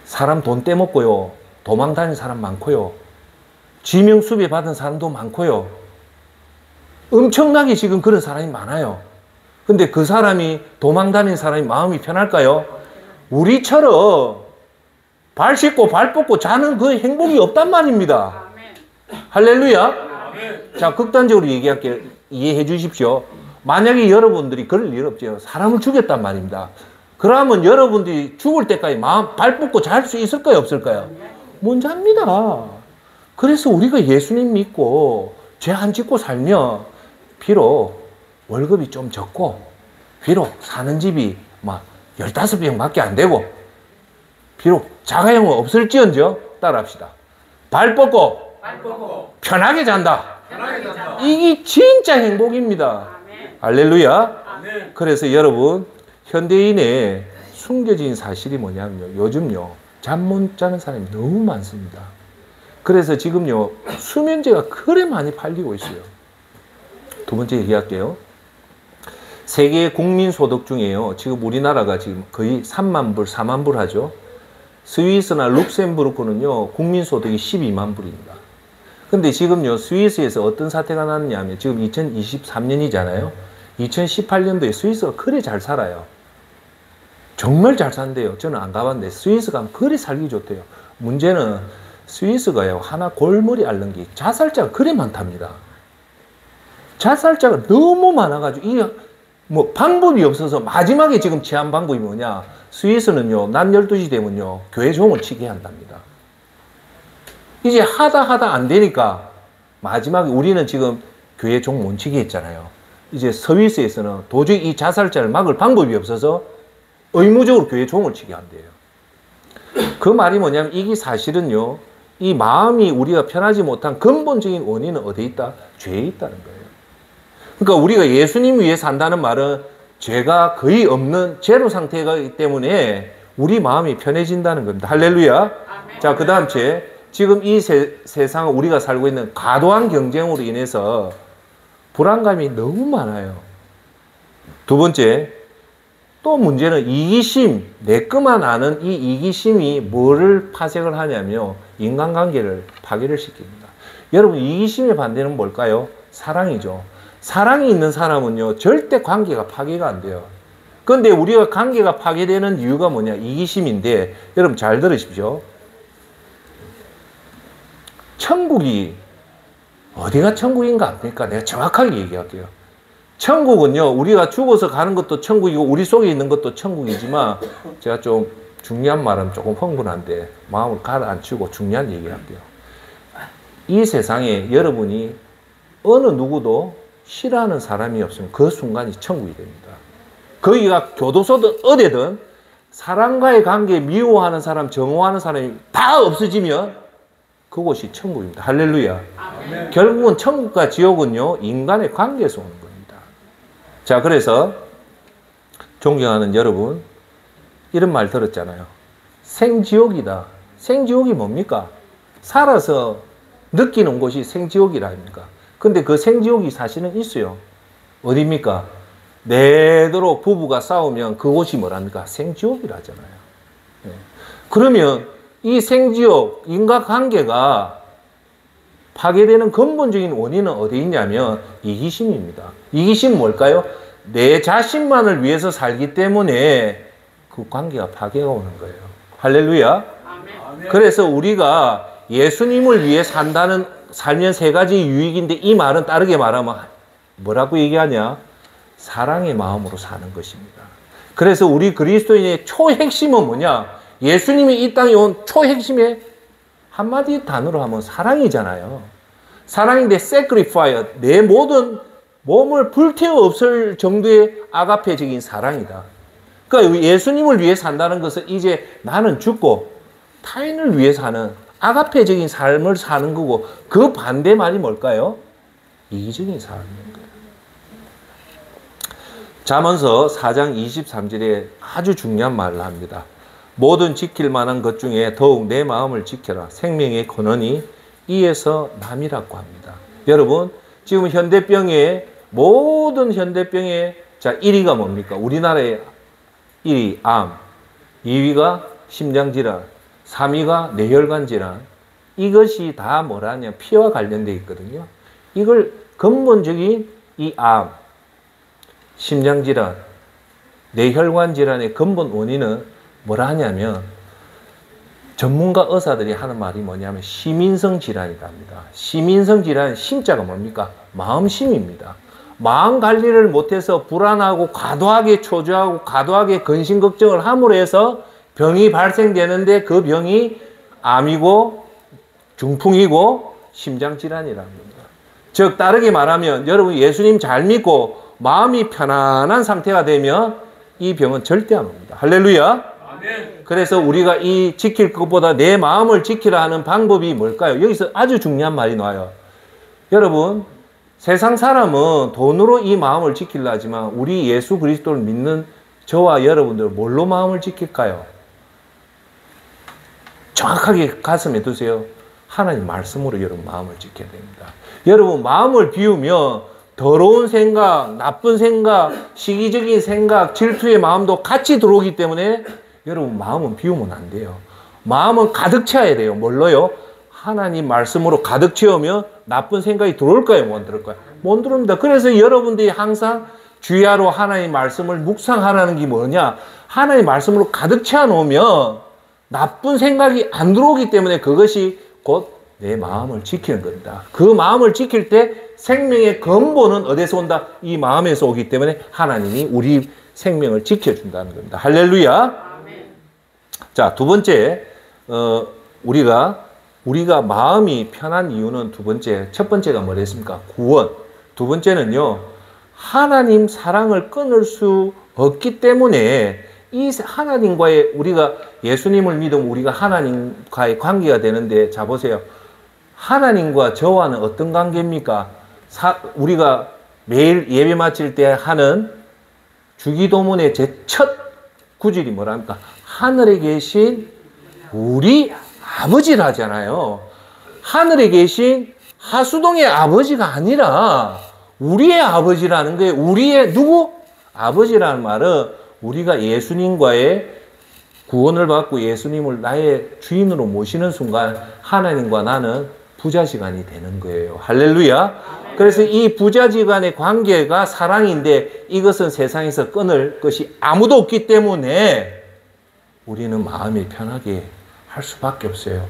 Speaker 1: 사람 돈 떼먹고요 도망 다니는 사람 많고요, 지명수배 받은 사람도 많고요, 엄청나게 지금 그런 사람이 많아요. 근데 그 사람이, 도망 다니는 사람이 마음이 편할까요? 우리처럼 발 씻고 발 뻗고 자는 그 행복이 없단 말입니다. 할렐루야. 자, 극단적으로 얘기할게요. 이해해 주십시오. 만약에 여러분들이 그럴 일 없죠. 사람을 죽였단 말입니다. 그러면 여러분들이 죽을 때까지 발 뻗고 잘 수 있을까요? 없을까요? 못 잡니다. 그래서 우리가 예수님 믿고 죄 안 짓고 살면 비록 월급이 좀 적고 비록 사는 집이 막 15평밖에 안 되고 비록 자가용은 없을지언정 따라합시다. 발 뻗고 편하게 잔다. 이게 진짜 행복입니다. 할렐루야. 그래서 여러분, 현대인의 숨겨진 사실이 뭐냐면요, 요즘요 잠 못 자는 사람이 너무 많습니다. 그래서 지금요 수면제가 그래 많이 팔리고 있어요. 두 번째 얘기할게요. 세계 국민소득 중에요, 지금 우리나라가 지금 거의 3만 불, 4만 불 하죠. 스위스나 룩셈부르크는요 국민소득이 12만 불입니다. 근데 지금요 스위스에서 어떤 사태가 났냐면, 지금 2023년이잖아요. 2018년도에 스위스가 그래 잘 살아요. 정말 잘 산대요. 저는 안 가봤는데 스위스 가면 그래 살기 좋대요. 문제는 스위스가요 하나 골머리 앓는 게 자살자가 그래 많답니다. 자살자가 너무 많아가지고 이게 뭐 방법이 없어서 마지막에 지금 취한 방법이 뭐냐, 스위스는요 낮 12시 되면요 교회 종을 치게 한답니다. 이제 하다 안 되니까 마지막에, 우리는 지금 교회 종 못 치게 했잖아요. 이제 스위스에서는 도저히 이 자살자를 막을 방법이 없어서 의무적으로 교회 종을 치게 한대요. 그 말이 뭐냐면 이게 사실은요, 이 마음이 우리가 편하지 못한 근본적인 원인은 어디에 있다? 죄에 있다는 거예요. 그러니까 우리가 예수님 위해 산다는 말은 죄가 거의 없는 제로 상태이기 때문에 우리 마음이 편해진다는 겁니다. 할렐루야. 아멘. 자, 그 다음 지금 이 세상을 우리가 살고 있는 과도한 경쟁으로 인해서 불안감이 너무 많아요. 두 번째, 또 문제는 이기심, 내 것만 아는 이 이기심이 뭐를 파생을 하냐면 인간관계를 파괴를 시킵니다. 여러분, 이기심의 반대는 뭘까요? 사랑이죠. 사랑이 있는 사람은요, 절대 관계가 파괴가 안 돼요. 그런데 우리가 관계가 파괴되는 이유가 뭐냐? 이기심인데, 여러분 잘 들으십시오. 천국이 어디가 천국인가 압니까? 내가 정확하게 얘기할게요. 천국은요, 우리가 죽어서 가는 것도 천국이고 우리 속에 있는 것도 천국이지만, 제가 좀 중요한 말은 조금 흥분한데 마음을 가라앉히고 중요한 얘기할게요. 이 세상에 여러분이 어느 누구도 싫어하는 사람이 없으면 그 순간이 천국이 됩니다. 거기가 교도소든 어디든 사람과의 관계에 미워하는 사람, 정오하는 사람이 다 없어지면 그곳이 천국입니다. 할렐루야. 아멘. 결국은 천국과 지옥은요, 인간의 관계에서 오는 겁니다. 자, 그래서 존경하는 여러분, 이런 말 들었잖아요. 생지옥이다. 생지옥이 뭡니까? 살아서 느끼는 곳이 생지옥이라 합니까? 근데 그 생지옥이 사실은 있어요. 어디입니까? 내도록 부부가 싸우면 그곳이 뭐랍니까? 생지옥이라잖아요. 네. 그러면 이 생지옥, 인과관계가 파괴되는 근본적인 원인은 어디 있냐면 이기심입니다. 이기심은 뭘까요? 내 자신만을 위해서 살기 때문에 그 관계가 파괴가 오는 거예요. 할렐루야. 아멘. 그래서 우리가 예수님을 위해 살면 세 가지 유익인데, 이 말은 다르게 말하면 뭐라고 얘기하냐? 사랑의 마음으로 사는 것입니다. 그래서 우리 그리스도인의 초핵심은 뭐냐? 예수님이 이 땅에 온 초핵심의 한마디 단어로 하면 사랑이잖아요. 사랑인데 sacrifice, 내 모든 몸을 불태워 없을 정도의 아가페적인 사랑이다. 그러니까 예수님을 위해 산다는 것은 이제 나는 죽고 타인을 위해 사는 아가페적인 삶을 사는 거고, 그 반대 말이 뭘까요? 이기적인 삶인 거예요. 잠언서 4장 23절에 아주 중요한 말을 합니다. 모든 지킬 만한 것 중에 더욱 내 마음을 지켜라. 생명의 근원이 이에서 남이라고 합니다. 여러분, 지금 현대병의 모든 현대병의 1위가 뭡니까? 우리나라의 1위 암, 2위가 심장질환, 3위가 뇌혈관 질환. 이것이 다 뭐라냐? 피와 관련되어 있거든요. 이걸 근본적인 이 암, 심장질환, 뇌혈관 질환의 근본 원인은 뭐라 하냐면, 전문가 의사들이 하는 말이 뭐냐면 심인성 질환이다 합니다. 심인성 질환, 심자가 뭡니까? 마음심입니다. 마음 관리를 못해서 불안하고 과도하게 초조하고 과도하게 근심 걱정을 함으로 해서 병이 발생되는데, 그 병이 암이고 중풍이고 심장질환이라는 겁니다. 즉 다르게 말하면, 여러분 예수님 잘 믿고 마음이 편안한 상태가 되면 이 병은 절대 안 옵니다. 할렐루야. 그래서 우리가 이 지킬 것보다 내 마음을 지키라 하는 방법이 뭘까요? 여기서 아주 중요한 말이 나와요. 여러분, 세상 사람은 돈으로 이 마음을 지키려 하지만 우리 예수 그리스도를 믿는 저와 여러분들 뭘로 마음을 지킬까요? 정확하게 가슴에 두세요. 하나님 말씀으로 여러분 마음을 지켜야 됩니다. 여러분 마음을 비우면 더러운 생각, 나쁜 생각, 시기적인 생각, 질투의 마음도 같이 들어오기 때문에 여러분 마음은 비우면 안 돼요. 마음은 가득 채워야 돼요. 뭘로요? 하나님 말씀으로 가득 채우면 나쁜 생각이 들어올까요? 못 들어올까요? 못 들어옵니다. 그래서 여러분들이 항상 주야로 하나님 말씀을 묵상하라는 게 뭐냐? 하나님 말씀으로 가득 채워놓으면 나쁜 생각이 안 들어오기 때문에 그것이 곧 내 마음을 지키는 겁니다. 그 마음을 지킬 때 생명의 근본은 어디서 온다? 이 마음에서 오기 때문에 하나님이 우리 생명을 지켜준다는 겁니다. 할렐루야. 자, 두 번째, 우리가 마음이 편한 이유는 두 번째, 첫 번째가 뭐랬습니까? 구원. 두 번째는요, 하나님 사랑을 끊을 수 없기 때문에 이 하나님과의 우리가 예수님을 믿으면 우리가 하나님과의 관계가 되는데, 자 보세요. 하나님과 저와는 어떤 관계입니까? 우리가 매일 예배 마칠 때 하는 주기도문의 제 첫 구절이 뭐랍니까? 하늘에 계신 우리 아버지라 하잖아요. 하늘에 계신 하수동의 아버지가 아니라 우리의 아버지라는 거예요. 우리의 누구? 아버지라는 말은 우리가 예수님과의 구원을 받고 예수님을 나의 주인으로 모시는 순간 하나님과 나는 부자지간이 되는 거예요. 할렐루야. 그래서 이 부자지간의 관계가 사랑인데 이것은 세상에서 끊을 것이 아무도 없기 때문에 우리는 마음이 편하게 할 수밖에 없어요.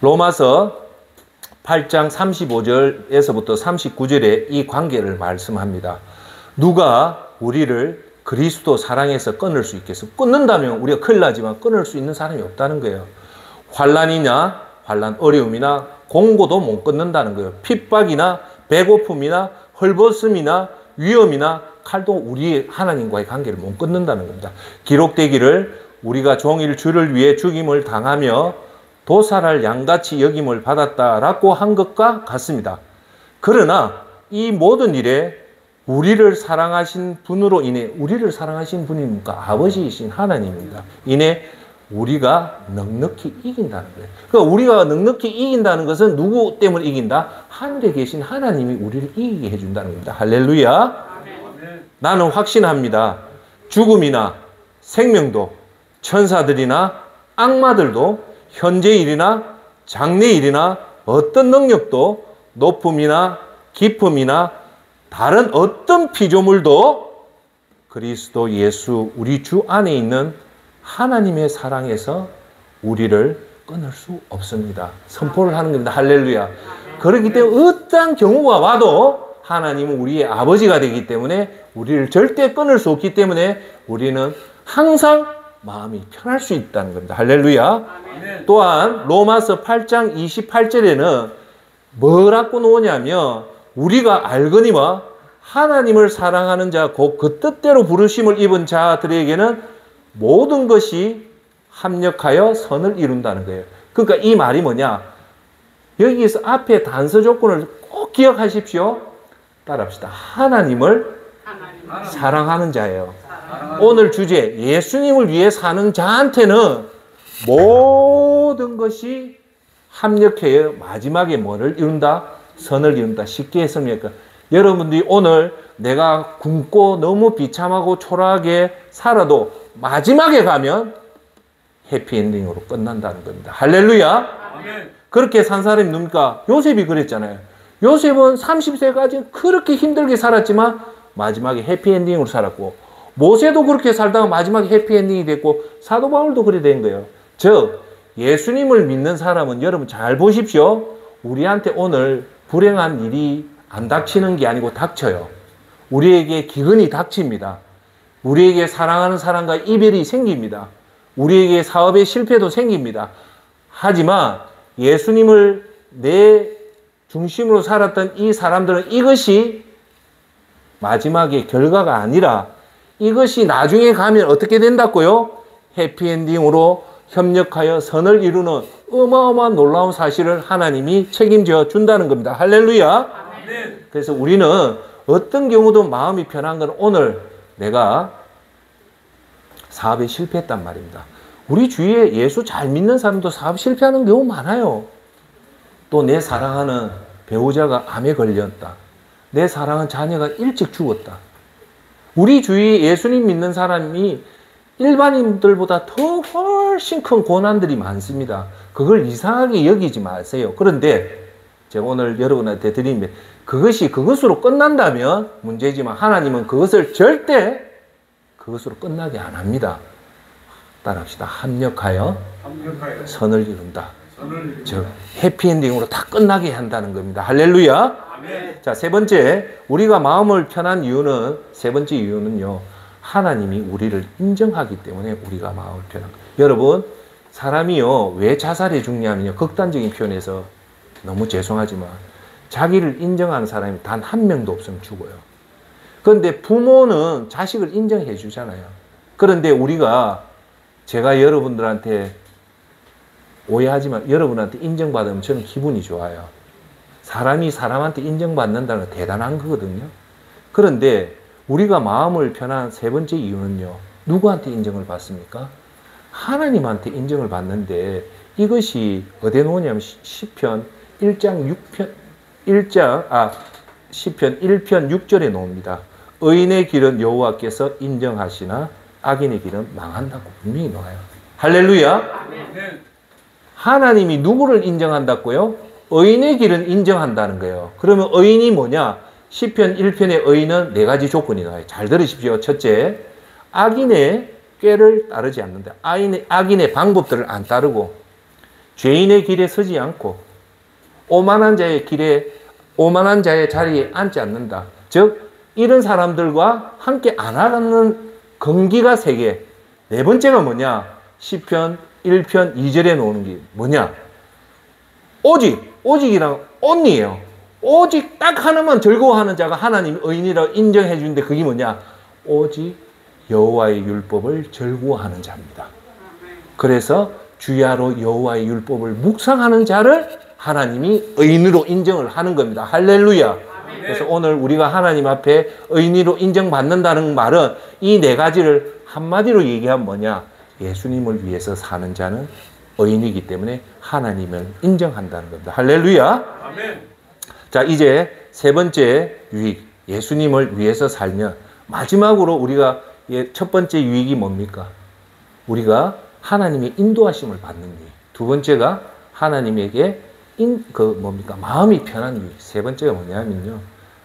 Speaker 1: 로마서 8장 35절에서부터 39절에 이 관계를 말씀합니다. 누가 우리를 그리스도 사랑에서 끊을 수 있겠어? 끊는다면 우리가 큰일 나지만 끊을 수 있는 사람이 없다는 거예요. 환난이나 환난, 어려움이나 공고도 못 끊는다는 거예요. 핍박이나 배고픔이나 헐벗음이나 위험이나 칼도 우리 하나님과의 관계를 못 끊는다는 겁니다. 기록되기를 우리가 종일 주를 위해 죽임을 당하며 도살할 양같이 여김을 받았다라고 한 것과 같습니다. 그러나 이 모든 일에 우리를 사랑하신 분으로 인해, 우리를 사랑하신 분이니까 아버지이신 하나님입니다. 인해 우리가 넉넉히 이긴다는 거예요. 그러니까 우리가 넉넉히 이긴다는 것은 누구 때문에 이긴다? 하늘에 계신 하나님이 우리를 이기게 해준다는 겁니다. 할렐루야. 나는 확신합니다. 죽음이나 생명도, 천사들이나 악마들도, 현재일이나 장래일이나 어떤 능력도, 높음이나 깊음이나 다른 어떤 피조물도 그리스도 예수 우리 주 안에 있는 하나님의 사랑에서 우리를 끊을 수 없습니다. 선포를 하는 겁니다. 할렐루야. 그렇기 때문에 어떠한 경우가 와도 하나님은 우리의 아버지가 되기 때문에 우리를 절대 끊을 수 없기 때문에 우리는 항상 마음이 편할 수 있다는 겁니다. 할렐루야. 또한 로마서 8장 28절에는 뭐라고 나오냐면 우리가 알거니와 하나님을 사랑하는 자 곧 그 뜻대로 부르심을 입은 자들에게는 모든 것이 합력하여 선을 이룬다는 거예요. 그러니까 이 말이 뭐냐? 여기서 앞에 단서 조건을 꼭 기억하십시오. 따라합시다. 하나님을 사랑하는 자예요. 오늘 주제 예수님을 위해 사는 자한테는 모든 것이 합력해요. 마지막에 뭐를 이룬다? 선을 이룬다. 쉽게 했습니까? 여러분들이 오늘 내가 굶고 너무 비참하고 초라하게 살아도 마지막에 가면 해피엔딩으로 끝난다는 겁니다. 할렐루야. 그렇게 산 사람이 누굽니까? 요셉이 그랬잖아요. 요셉은 30세까지 그렇게 힘들게 살았지만 마지막에 해피엔딩으로 살았고, 모세도 그렇게 살다가 마지막에 해피엔딩이 됐고, 사도 바울도 그래 된 거예요. 즉 예수님을 믿는 사람은 여러분 잘 보십시오. 우리한테 오늘 불행한 일이 안 닥치는 게 아니고 닥쳐요. 우리에게 기근이 닥칩니다. 우리에게 사랑하는 사람과 이별이 생깁니다. 우리에게 사업의 실패도 생깁니다. 하지만 예수님을 내 중심으로 살았던 이 사람들은 이것이 마지막에 결과가 아니라 이것이 나중에 가면 어떻게 된다고요? 해피엔딩으로 협력하여 선을 이루는 어마어마한 놀라운 사실을 하나님이 책임져 준다는 겁니다. 할렐루야. 그래서 우리는 어떤 경우도 마음이 편한 건 오늘 내가 사업에 실패했단 말입니다. 우리 주위에 예수 잘 믿는 사람도 사업 실패하는 경우 많아요. 또 내 사랑하는 배우자가 암에 걸렸다. 내 사랑하는 자녀가 일찍 죽었다. 우리 주위에 예수님 믿는 사람이 일반인들보다 더 훨씬 큰 고난들이 많습니다. 그걸 이상하게 여기지 마세요. 그런데 제가 오늘 여러분한테 드리는 그것이 그것으로 끝난다면 문제지만 하나님은 그것을 절대 그것으로 끝나게 안 합니다. 따라합시다. 합력하여 선을 이룬다. 즉 해피엔딩으로 다 끝나게 한다는 겁니다. 할렐루야. 자, 세 번째, 우리가 마음을 편한 이유는, 세 번째 이유는요, 하나님이 우리를 인정하기 때문에 우리가 마음을 편한 거예요. 여러분, 사람이요 왜 자살에 죽냐면요, 극단적인 표현에서 너무 죄송하지만 자기를 인정하는 사람이 단 한 명도 없으면 죽어요. 그런데 부모는 자식을 인정해 주잖아요. 그런데 우리가, 제가 여러분들한테 오해하지만 여러분한테 인정받으면 저는 기분이 좋아요. 사람이 사람한테 인정받는다는 건 대단한 거거든요. 그런데 우리가 마음을 편한 세 번째 이유는요, 누구한테 인정을 받습니까? 하나님한테 인정을 받는데, 이것이 어디에 놓으냐면 시편 1편 1편 6절에 놓습니다. 의인의 길은 여호와께서 인정하시나 악인의 길은 망한다고 분명히 나와요. 할렐루야. 하나님이 누구를 인정한다고요? 의인의 길은 인정한다는 거예요. 그러면 의인이 뭐냐? 시편 1편의 의인은 네 가지 조건이 나와요. 잘 들으십시오. 첫째, 악인의 꾀를 따르지 않는다. 악인의 방법들을 안 따르고, 죄인의 길에 서지 않고, 오만한 자의 자리에 앉지 않는다. 즉, 이런 사람들과 함께 안 하는 건기가 세 개. 네 번째가 뭐냐? 시편 1편 2절에 놓는 게 뭐냐? 오직이랑 only예요. 오직 딱 하나만 즐거워하는 자가 하나님 의인이라고 인정해 주는데, 그게 뭐냐? 오직 여호와의 율법을 즐거워하는 자입니다. 그래서 주야로 여호와의 율법을 묵상하는 자를 하나님이 의인으로 인정을 하는 겁니다. 할렐루야. 그래서 오늘 우리가 하나님 앞에 의인으로 인정받는다는 말은 이 네 가지를 한마디로 얘기하면 뭐냐? 예수님을 위해서 사는 자는 의인이기 때문에 하나님을 인정한다는 겁니다. 할렐루야. 아멘. 자, 이제 세 번째 유익, 예수님을 위해서 살면, 마지막으로 우리가 첫 번째 유익이 뭡니까? 우리가 하나님의 인도하심을 받는 유익. 두 번째가 하나님에게 마음이 편한 유익. 세 번째가 뭐냐면요,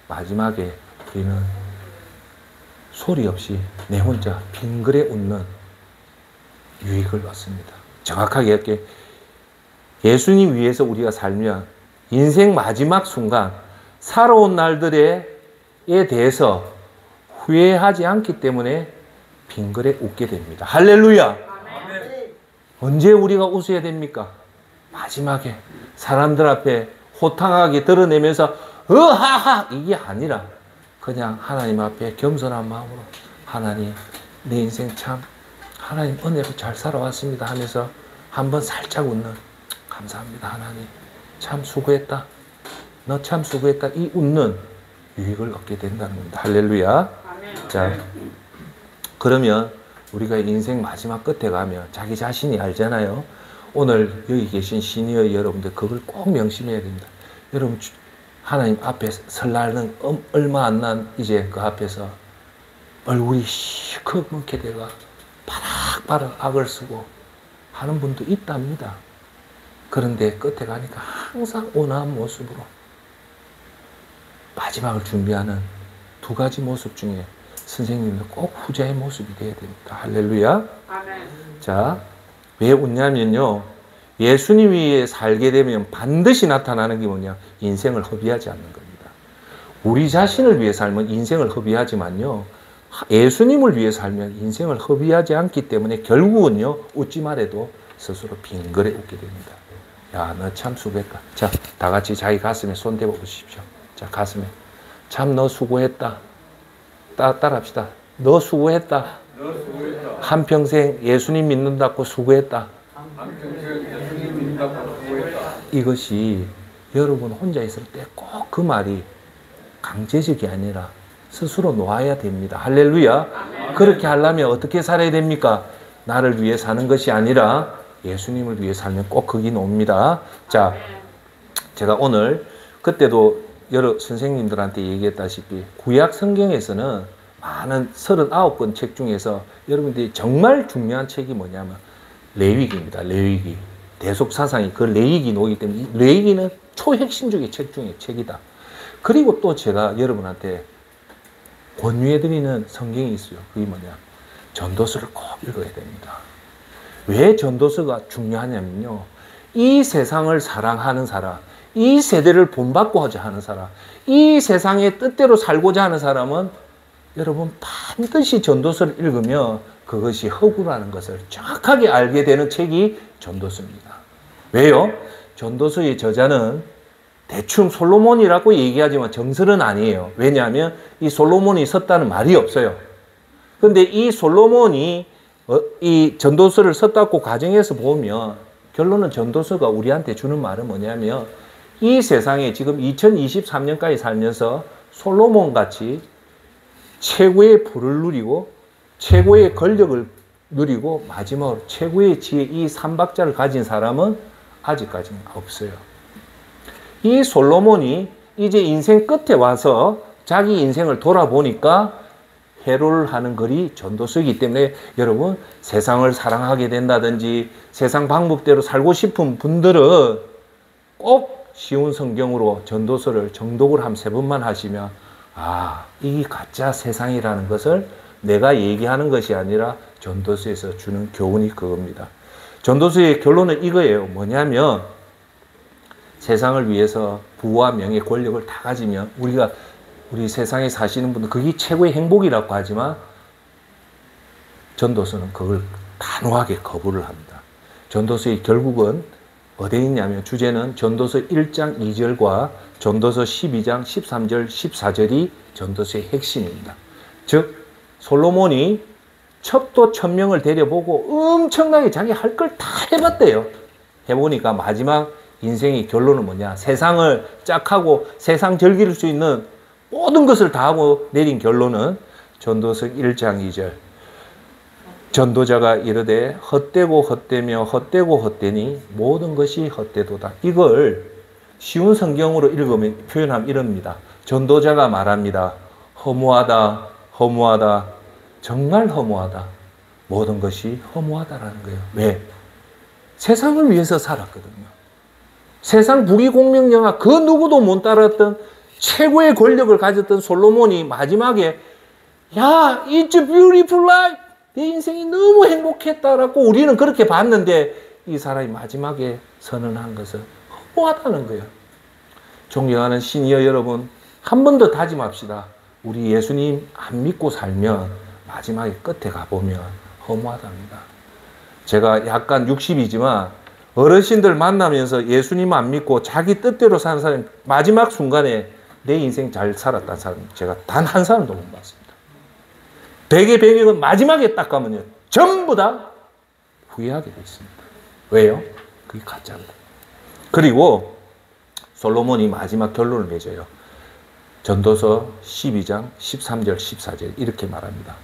Speaker 1: 마지막에 우리는 소리 없이 내 혼자 빙그레 웃는 유익을 얻습니다. 정확하게 이렇게 예수님 위해서 우리가 살면 인생 마지막 순간 살아온 날들에 대해서 후회하지 않기 때문에 빙그레 웃게 됩니다. 할렐루야. 아멘. 언제 우리가 웃어야 됩니까? 마지막에 사람들 앞에 호탕하게 드러내면서 으하하 이게 아니라 그냥 하나님 앞에 겸손한 마음으로, 하나님 내 인생 참 하나님 은혜로 잘 살아왔습니다 하면서 한번 살짝 웃는, 감사합니다 하나님 참 수고했다, 너 참 수고했다, 이 웃는 유익을 얻게 된다는 겁니다. 할렐루야. 아멘. 자, 그러면 우리가 인생 마지막 끝에 가면 자기 자신이 알잖아요. 오늘 여기 계신 시니어 여러분들 그걸 꼭 명심해야 됩니다. 여러분 하나님 앞에 설 날은 얼마 안 난 이제 그 앞에서 얼굴이 시커멓게 돼가 바락바락 악을 쓰고 하는 분도 있답니다. 그런데 끝에 가니까 항상 온화한 모습으로 마지막을 준비하는 두 가지 모습 중에 선생님은 꼭 후자의 모습이 돼야 됩니다. 할렐루야. 아멘. 자, 왜 웃냐면요, 예수님 위에 살게 되면 반드시 나타나는 게 뭐냐? 인생을 허비하지 않는 겁니다. 우리 자신을 위해 살면 인생을 허비하지만요, 예수님을 위해 살면 인생을 허비하지 않기 때문에 결국은요, 웃지 말아도 스스로 빙그레 웃게 됩니다. 야, 너 참 수고했다. 자, 다 같이 자기 가슴에 손 대고 보십시오. 자, 가슴에. 참 너 수고했다. 따라합시다. 너 수고했다. 한평생 예수님 믿는다고 수고했다. 이것이 여러분 혼자 있을 때 꼭 그 말이 강제적이 아니라 스스로 놓아야 됩니다. 할렐루야. 그렇게 하려면 어떻게 살아야 됩니까? 나를 위해 사는 것이 아니라 예수님을 위해 살면 꼭 거기 놓습니다. 자, 제가 오늘 그때도 여러 선생님들한테 얘기했다시피 구약 성경에서는 많은 39권 책 중에서 여러분들이 정말 중요한 책이 뭐냐면 레위기입니다. 레위기. 대속사상이 그 레위기 놓기 때문에 레위기는 초핵심적인 책 중에 책이다. 그리고 또 제가 여러분한테 권유해드리는 성경이 있어요. 그게 뭐냐? 전도서를 꼭 읽어야 됩니다. 왜 전도서가 중요하냐면요, 이 세상을 사랑하는 사람, 이 세대를 본받고자 하는 사람, 이 세상의 뜻대로 살고자 하는 사람은 여러분 반드시 전도서를 읽으면 그것이 허구라는 것을 정확하게 알게 되는 책이 전도서입니다. 왜요? 전도서의 저자는 대충 솔로몬이라고 얘기하지만 정설은 아니에요. 왜냐하면 이 솔로몬이 썼다는 말이 없어요. 그런데 이 솔로몬이 이 전도서를 썼다고 가정해서 보면 결론은 전도서가 우리한테 주는 말은 뭐냐면 이 세상에 지금 2023년까지 살면서 솔로몬 같이 최고의 부를 누리고 최고의 권력을 누리고 마지막으로 최고의 지혜 이 삼박자를 가진 사람은 아직까지는 없어요. 이 솔로몬이 이제 인생 끝에 와서 자기 인생을 돌아보니까 회로를 하는 글이 전도서이기 때문에 여러분 세상을 사랑하게 된다든지 세상 방법대로 살고 싶은 분들은 꼭 쉬운 성경으로 전도서를 정독을 한 3번만 하시면 이 가짜 세상이라는 것을 내가 얘기하는 것이 아니라 전도서에서 주는 교훈이 그겁니다. 전도서의 결론은 이거예요. 뭐냐면 세상을 위해서 부와 명예, 권력을 다 가지면 우리 세상에 사시는 분들 그게 최고의 행복이라고 하지만 전도서는 그걸 단호하게 거부를 합니다. 전도서의 결국은 어디에 있냐면 주제는 전도서 1장 2절과 전도서 12장 13절 14절이 전도서의 핵심입니다. 즉 솔로몬이 첩도 1000명을 데려보고 엄청나게 자기 할 걸 다 해봤대요. 해보니까 마지막 인생의 결론은 뭐냐? 세상을 짝하고 세상 즐길 수 있는 모든 것을 다 하고 내린 결론은 전도서 1장 2절. 전도자가 이르되 헛되고 헛되며 헛되고 헛되니 모든 것이 헛되도다. 이걸 쉬운 성경으로 읽으면 표현하면 이럽니다. 전도자가 말합니다. 허무하다, 허무하다, 정말 허무하다. 모든 것이 허무하다라는 거예요. 왜? 세상을 위해서 살았거든요. 세상 부귀공명영화 그 누구도 못 따랐던 최고의 권력을 가졌던 솔로몬이 마지막에 It's a beautiful life. 내 인생이 너무 행복했다라고 우리는 그렇게 봤는데 이 사람이 마지막에 선언한 것은 허무하다는 거예요. 존경하는 시니어 여러분, 한 번 더 다짐합시다. 우리 예수님 안 믿고 살면 마지막에 끝에 가보면 허무하답니다. 제가 약간 60이지만 어르신들 만나면서 예수님 안 믿고 자기 뜻대로 사는 사람 마지막 순간에 내 인생 잘 살았다는 사람 제가 단 한 사람도 못 봤습니다. 100의 100은 마지막에 딱 가면요 전부 다 후회하게 돼 있습니다. 왜요? 그게 가짜입니다. 그리고 솔로몬이 마지막 결론을 맺어요. 전도서 12장 13절 14절 이렇게 말합니다.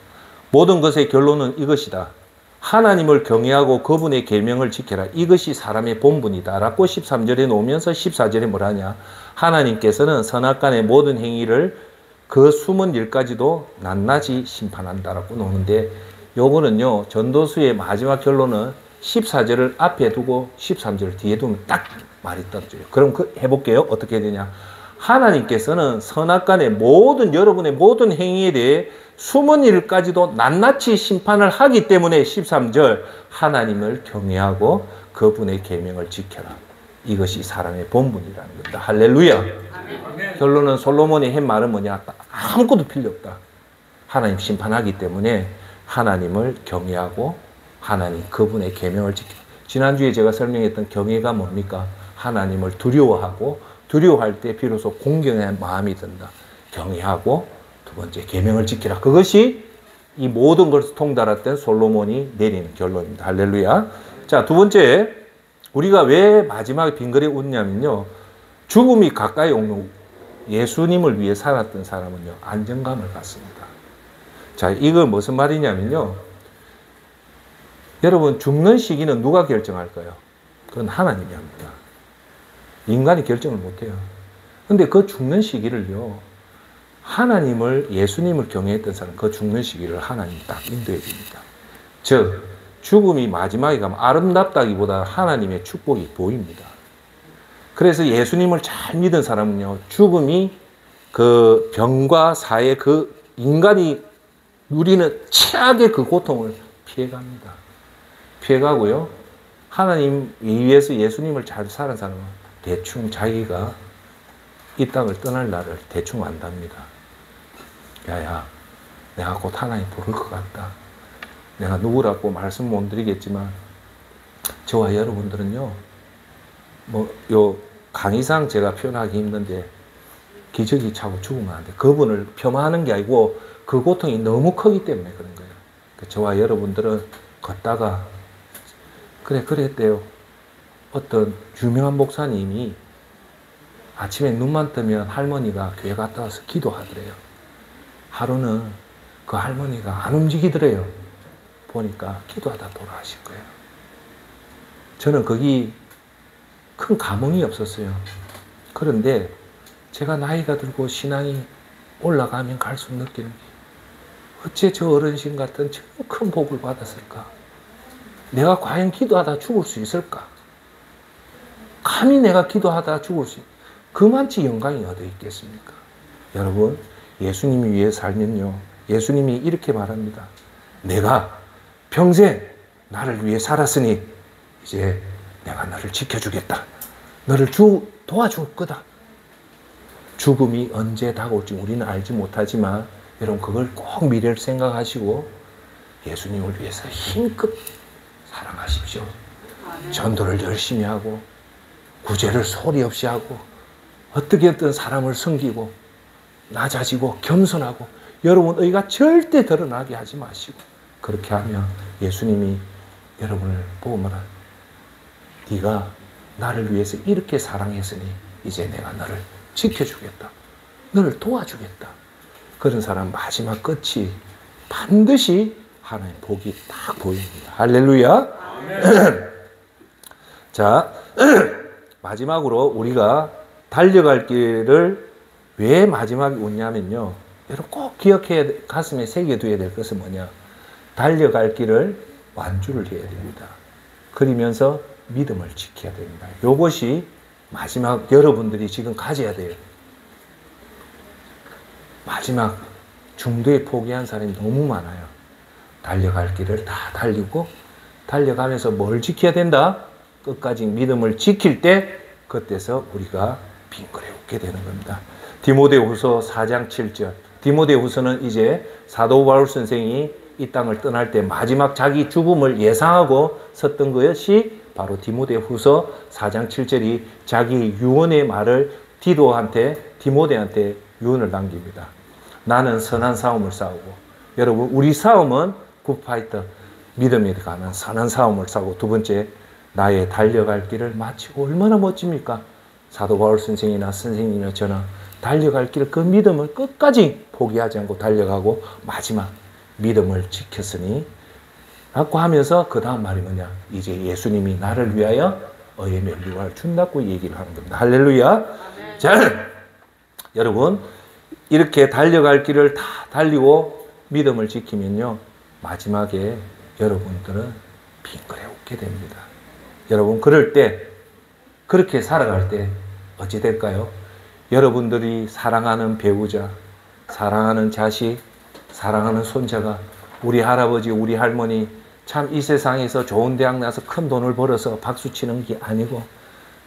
Speaker 1: 모든 것의 결론은 이것이다. 하나님을 경외하고 그분의 계명을 지켜라. 이것이 사람의 본분이다. 라고 13절에 놓으면서 14절에 뭐라냐. 하나님께서는 선악간의 모든 행위를 그 숨은 일까지도 낱낱이 심판한다라고 놓는데 요거는요. 전도서의 마지막 결론은 14절을 앞에 두고 13절을 뒤에 두면 딱 말이 떨어져요. 그럼 해볼게요. 어떻게 되냐. 하나님께서는 선악간의 여러분의 모든 행위에 대해 숨은 일까지도 낱낱이 심판을 하기 때문에 13절 하나님을 경외하고 그분의 계명을 지켜라. 이것이 사람의 본분이라는 겁니다. 할렐루야. 아멘. 결론은 솔로몬이 한 말은 뭐냐? 아무것도 필요 없다. 하나님 심판하기 때문에 하나님을 경외하고 하나님 그분의 계명을 지켜라. 지난주에 제가 설명했던 경외가 뭡니까? 하나님을 두려워하고 두려워할 때 비로소 공경의 마음이 든다. 경외하고 두 번째 계명을 지키라. 그것이 이 모든 것을 통달했던 솔로몬이 내리는 결론입니다. 할렐루야. 자, 두 번째 우리가 왜 마지막에 빙그레 웃냐면요. 죽음이 가까이 오는 예수님을 위해 살았던 사람은요. 안정감을 갖습니다. 자, 이거 무슨 말이냐면요. 여러분 죽는 시기는 누가 결정할까요? 그건 하나님이 합니다. 인간이 결정을 못해요. 근데 그 죽는 시기를요. 하나님을 예수님을 경외했던 사람 그 죽는 시기를 하나님이 딱 인도해 줍니다. 즉 죽음이 마지막에 가면 아름답다기보다 하나님의 축복이 보입니다. 그래서 예수님을 잘 믿은 사람은요. 죽음이 그 병과 사회 그 인간이 누리는 최악의 그 고통을 피해갑니다. 피해가고요. 하나님 위해서 예수님을 잘 사는 사람은 대충 자기가 이 땅을 떠날 날을 대충 안답니다. 야야, 내가 곧 하나님 부를 것 같다. 내가 누구라고 말씀 못 드리겠지만 저와 여러분들은요. 강의상 제가 표현하기 힘든데 기저귀 차고 죽으면 안 돼. 그분을 폄하하는 게 아니고 그 고통이 너무 크기 때문에 그런 거예요. 저와 여러분들은 걷다가 그랬대요. 어떤 유명한 목사님이 아침에 눈만 뜨면 할머니가 교회 갔다 와서 기도하더래요. 하루는 그 할머니가 안 움직이더래요. 보니까 기도하다 돌아가신 거예요. 저는 거기 큰 감흥이 없었어요. 그런데 제가 나이가 들고 신앙이 올라가면 갈수록 느끼는 게 어째 저 어르신 같은 저 큰 복을 받았을까? 내가 과연 기도하다 죽을 수 있을까? 감히 내가 기도하다 죽을 수 그만치 영광이 어디 있겠습니까? 여러분, 예수님이 위해 살면요, 예수님이 이렇게 말합니다. 내가 평생 나를 위해 살았으니 이제 내가 너를 지켜주겠다. 너를 도와줄 거다. 죽음이 언제 다가올지 우리는 알지 못하지만 여러분, 그걸 꼭 미래를 생각하시고 예수님을 위해서 힘껏 사랑하십시오. 전도를 열심히 하고 구제를 소리 없이 하고 어떻게든 사람을 섬기고 낮아지고 겸손하고 여러분 의가 절대 드러나게 하지 마시고 그렇게 하면 예수님이 여러분을 보고 말하 네가 나를 위해서 이렇게 사랑했으니 이제 내가 너를 지켜주겠다. 너를 도와주겠다. 그런 사람 마지막 끝이 반드시 하나님 복이 딱 보입니다. 할렐루야. 자, 마지막으로 우리가 달려갈 길을 왜 마지막에 웃냐면요. 여러분 꼭 기억해야 가슴에 새겨둬야 될 것은 뭐냐. 달려갈 길을 완주를 해야 됩니다. 그러면서 믿음을 지켜야 됩니다. 이것이 마지막 여러분들이 지금 가져야 돼요. 마지막 중도에 포기한 사람이 너무 많아요. 달려갈 길을 다 달리고 달려가면서 뭘 지켜야 된다? 끝까지 믿음을 지킬 때 그때서 우리가 빙그레 웃게 되는 겁니다. 디모데후서 4장 7절. 디모데후서는 이제 사도 바울 선생이 이 땅을 떠날 때 마지막 자기 죽음을 예상하고 썼던 것이 바로 디모데후서 4장 7절이 자기 유언의 말을 디모데한테 유언을 남깁니다. 나는 선한 싸움을 싸우고 여러분 우리 싸움은 굿파이터 믿음에 관한 선한 싸움을 싸우고 두 번째 나의 달려갈 길을 마치고 얼마나 멋집니까? 사도 바울 선생이나 선생님이나 저는 달려갈 길 그 믿음을 끝까지 포기하지 않고 달려가고 마지막 믿음을 지켰으니 라고 하면서 그 다음 말이 뭐냐? 이제 예수님이 나를 위하여 의의 면류관을 준다고 얘기를 하는 겁니다. 할렐루야. 자, 여러분 이렇게 달려갈 길을 다 달리고 믿음을 지키면요 마지막에 여러분들은 빙그레 웃게 됩니다. 여러분 그럴 때 그렇게 살아갈 때 어찌 될까요? 여러분들이 사랑하는 배우자, 사랑하는 자식, 사랑하는 손자가 우리 할아버지, 우리 할머니 참 이 세상에서 좋은 대학 나서 큰 돈을 벌어서 박수 치는 게 아니고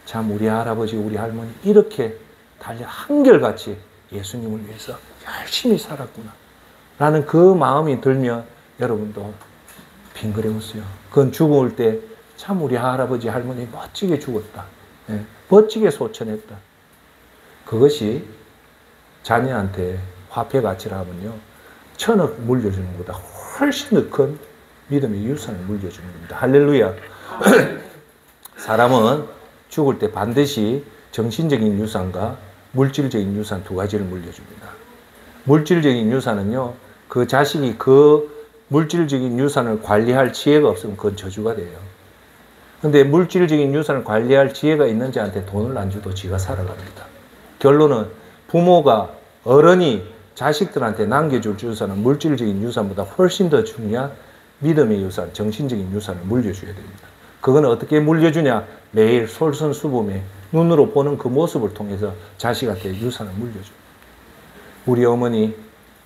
Speaker 1: 참 우리 할아버지, 우리 할머니 이렇게 달려 한결같이 예수님을 위해서 열심히 살았구나 라는 그 마음이 들면 여러분도 빙그레 웃어요. 그건 죽을 때 참 우리 할아버지, 할머니 멋지게 죽었다. 네, 멋지게 소천했다. 그것이 자녀한테 화폐 가치라면요 1000억 물려주는 것보다 훨씬 더 큰 믿음의 유산을 물려주는 겁니다. 할렐루야. 사람은 죽을 때 반드시 정신적인 유산과 물질적인 유산 두 가지를 물려줍니다. 물질적인 유산은요 그 자식이 그 물질적인 유산을 관리할 지혜가 없으면 그건 저주가 돼요. 근데 물질적인 유산을 관리할 지혜가 있는 자한테 돈을 안 줘도 지가 살아갑니다. 결론은 부모가 어른이 자식들한테 남겨줄 유산은 물질적인 유산보다 훨씬 더 중요한 믿음의 유산, 정신적인 유산을 물려줘야 됩니다. 그건 어떻게 물려주냐? 매일 솔선수범에 눈으로 보는 그 모습을 통해서 자식한테 유산을 물려줘. 우리 어머니,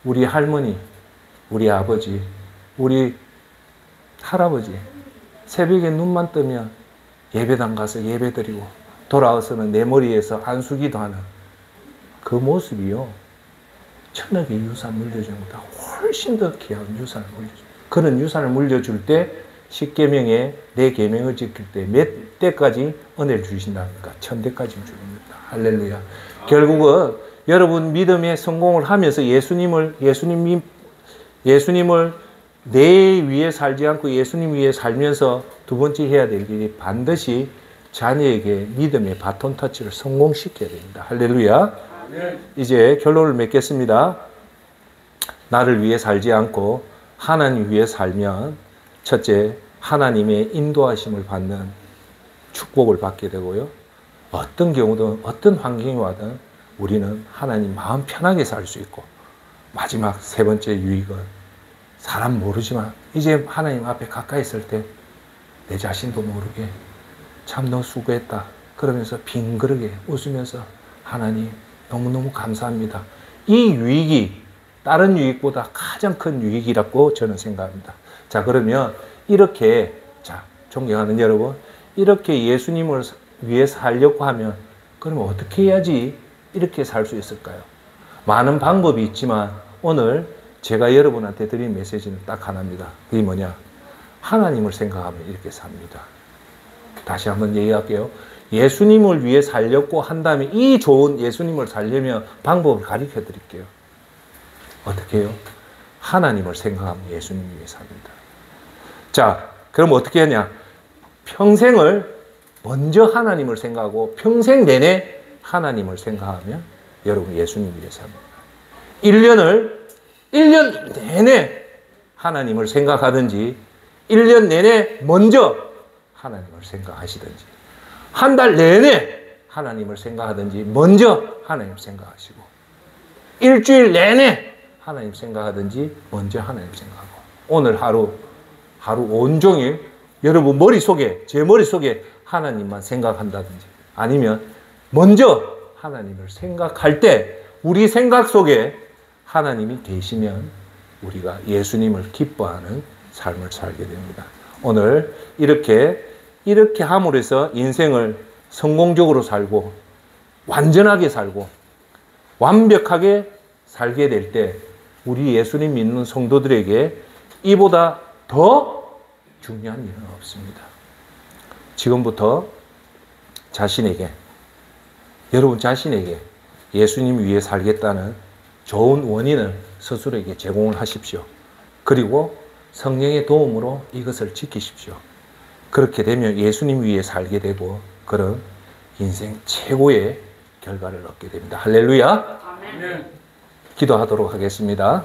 Speaker 1: 우리 할머니, 우리 아버지, 우리 할아버지 새벽에 눈만 뜨면 예배당 가서 예배드리고 돌아와서는 내 머리에서 안수기도 하는 그 모습이요 1000억의 유산 물려주는 것보다 훨씬 더 귀한 유산을 물려줍니다. 그런 유산을 물려줄 때 10계명에 내 계명을 지킬 때 몇 대까지 은혜를 주신답니까? 1000대까지 주십니다. 할렐루야. 결국은 여러분 믿음의 성공을 하면서 예수님을 내 위에 살지 않고 예수님 위에 살면서 두 번째 해야 될 일이 반드시 자녀에게 믿음의 바톤 터치를 성공시켜야 됩니다. 할렐루야. 이제 결론을 맺겠습니다. 나를 위해 살지 않고 하나님 위해 살면 첫째, 하나님의 인도하심을 받는 축복을 받게 되고요. 어떤 경우든 어떤 환경이 와든 우리는 하나님 마음 편하게 살 수 있고, 마지막 세 번째 유익은 사람 모르지만 이제 하나님 앞에 가까이 있을 때 내 자신도 모르게 참 너 수고했다 그러면서 빙그르게 웃으면서 하나님 너무너무 감사합니다. 이 유익이 다른 유익보다 가장 큰 유익이라고 저는 생각합니다. 자, 그러면 이렇게, 자, 존경하는 여러분, 이렇게 예수님을 위해 살려고 하면 그러면 어떻게 해야지 이렇게 살 수 있을까요? 많은 방법이 있지만 오늘 제가 여러분한테 드린 메시지는 딱 하나입니다. 그게 뭐냐? 하나님을 생각하면 이렇게 삽니다. 다시 한번 얘기할게요. 예수님을 위해 살려고 한다면 이 좋은 예수님을 살려면 방법을 가르쳐 드릴게요. 어떻게 해요? 하나님을 생각하면 예수님 위해 삽니다. 자, 그럼 어떻게 하냐? 평생을 먼저 하나님을 생각하고 평생 내내 하나님을 생각하면 여러분 예수님 위해 삽니다. 1년 내내 하나님을 생각하든지 1년 내내 먼저 하나님을 생각하시든지 한 달 내내 하나님을 생각하든지 먼저 하나님 생각하시고 일주일 내내 하나님 생각하든지 먼저 하나님 생각하고 오늘 하루 온종일 여러분 머릿속에 제 머릿속에 하나님만 생각한다든지 아니면 먼저 하나님을 생각할 때 우리 생각 속에 하나님이 계시면 우리가 예수님을 기뻐하는 삶을 살게 됩니다. 오늘 이렇게 함으로 해서 인생을 성공적으로 살고 완전하게 살고 완벽하게 살게 될 때 우리 예수님 믿는 성도들에게 이보다 더 중요한 일은 없습니다. 지금부터 여러분 자신에게 예수님 위해 살겠다는 좋은 원인을 스스로에게 제공을 하십시오. 그리고 성령의 도움으로 이것을 지키십시오. 그렇게 되면 예수님 위해 살게 되고 그런 인생 최고의 결과를 얻게 됩니다. 할렐루야.
Speaker 2: 아멘.
Speaker 1: 기도하도록 하겠습니다.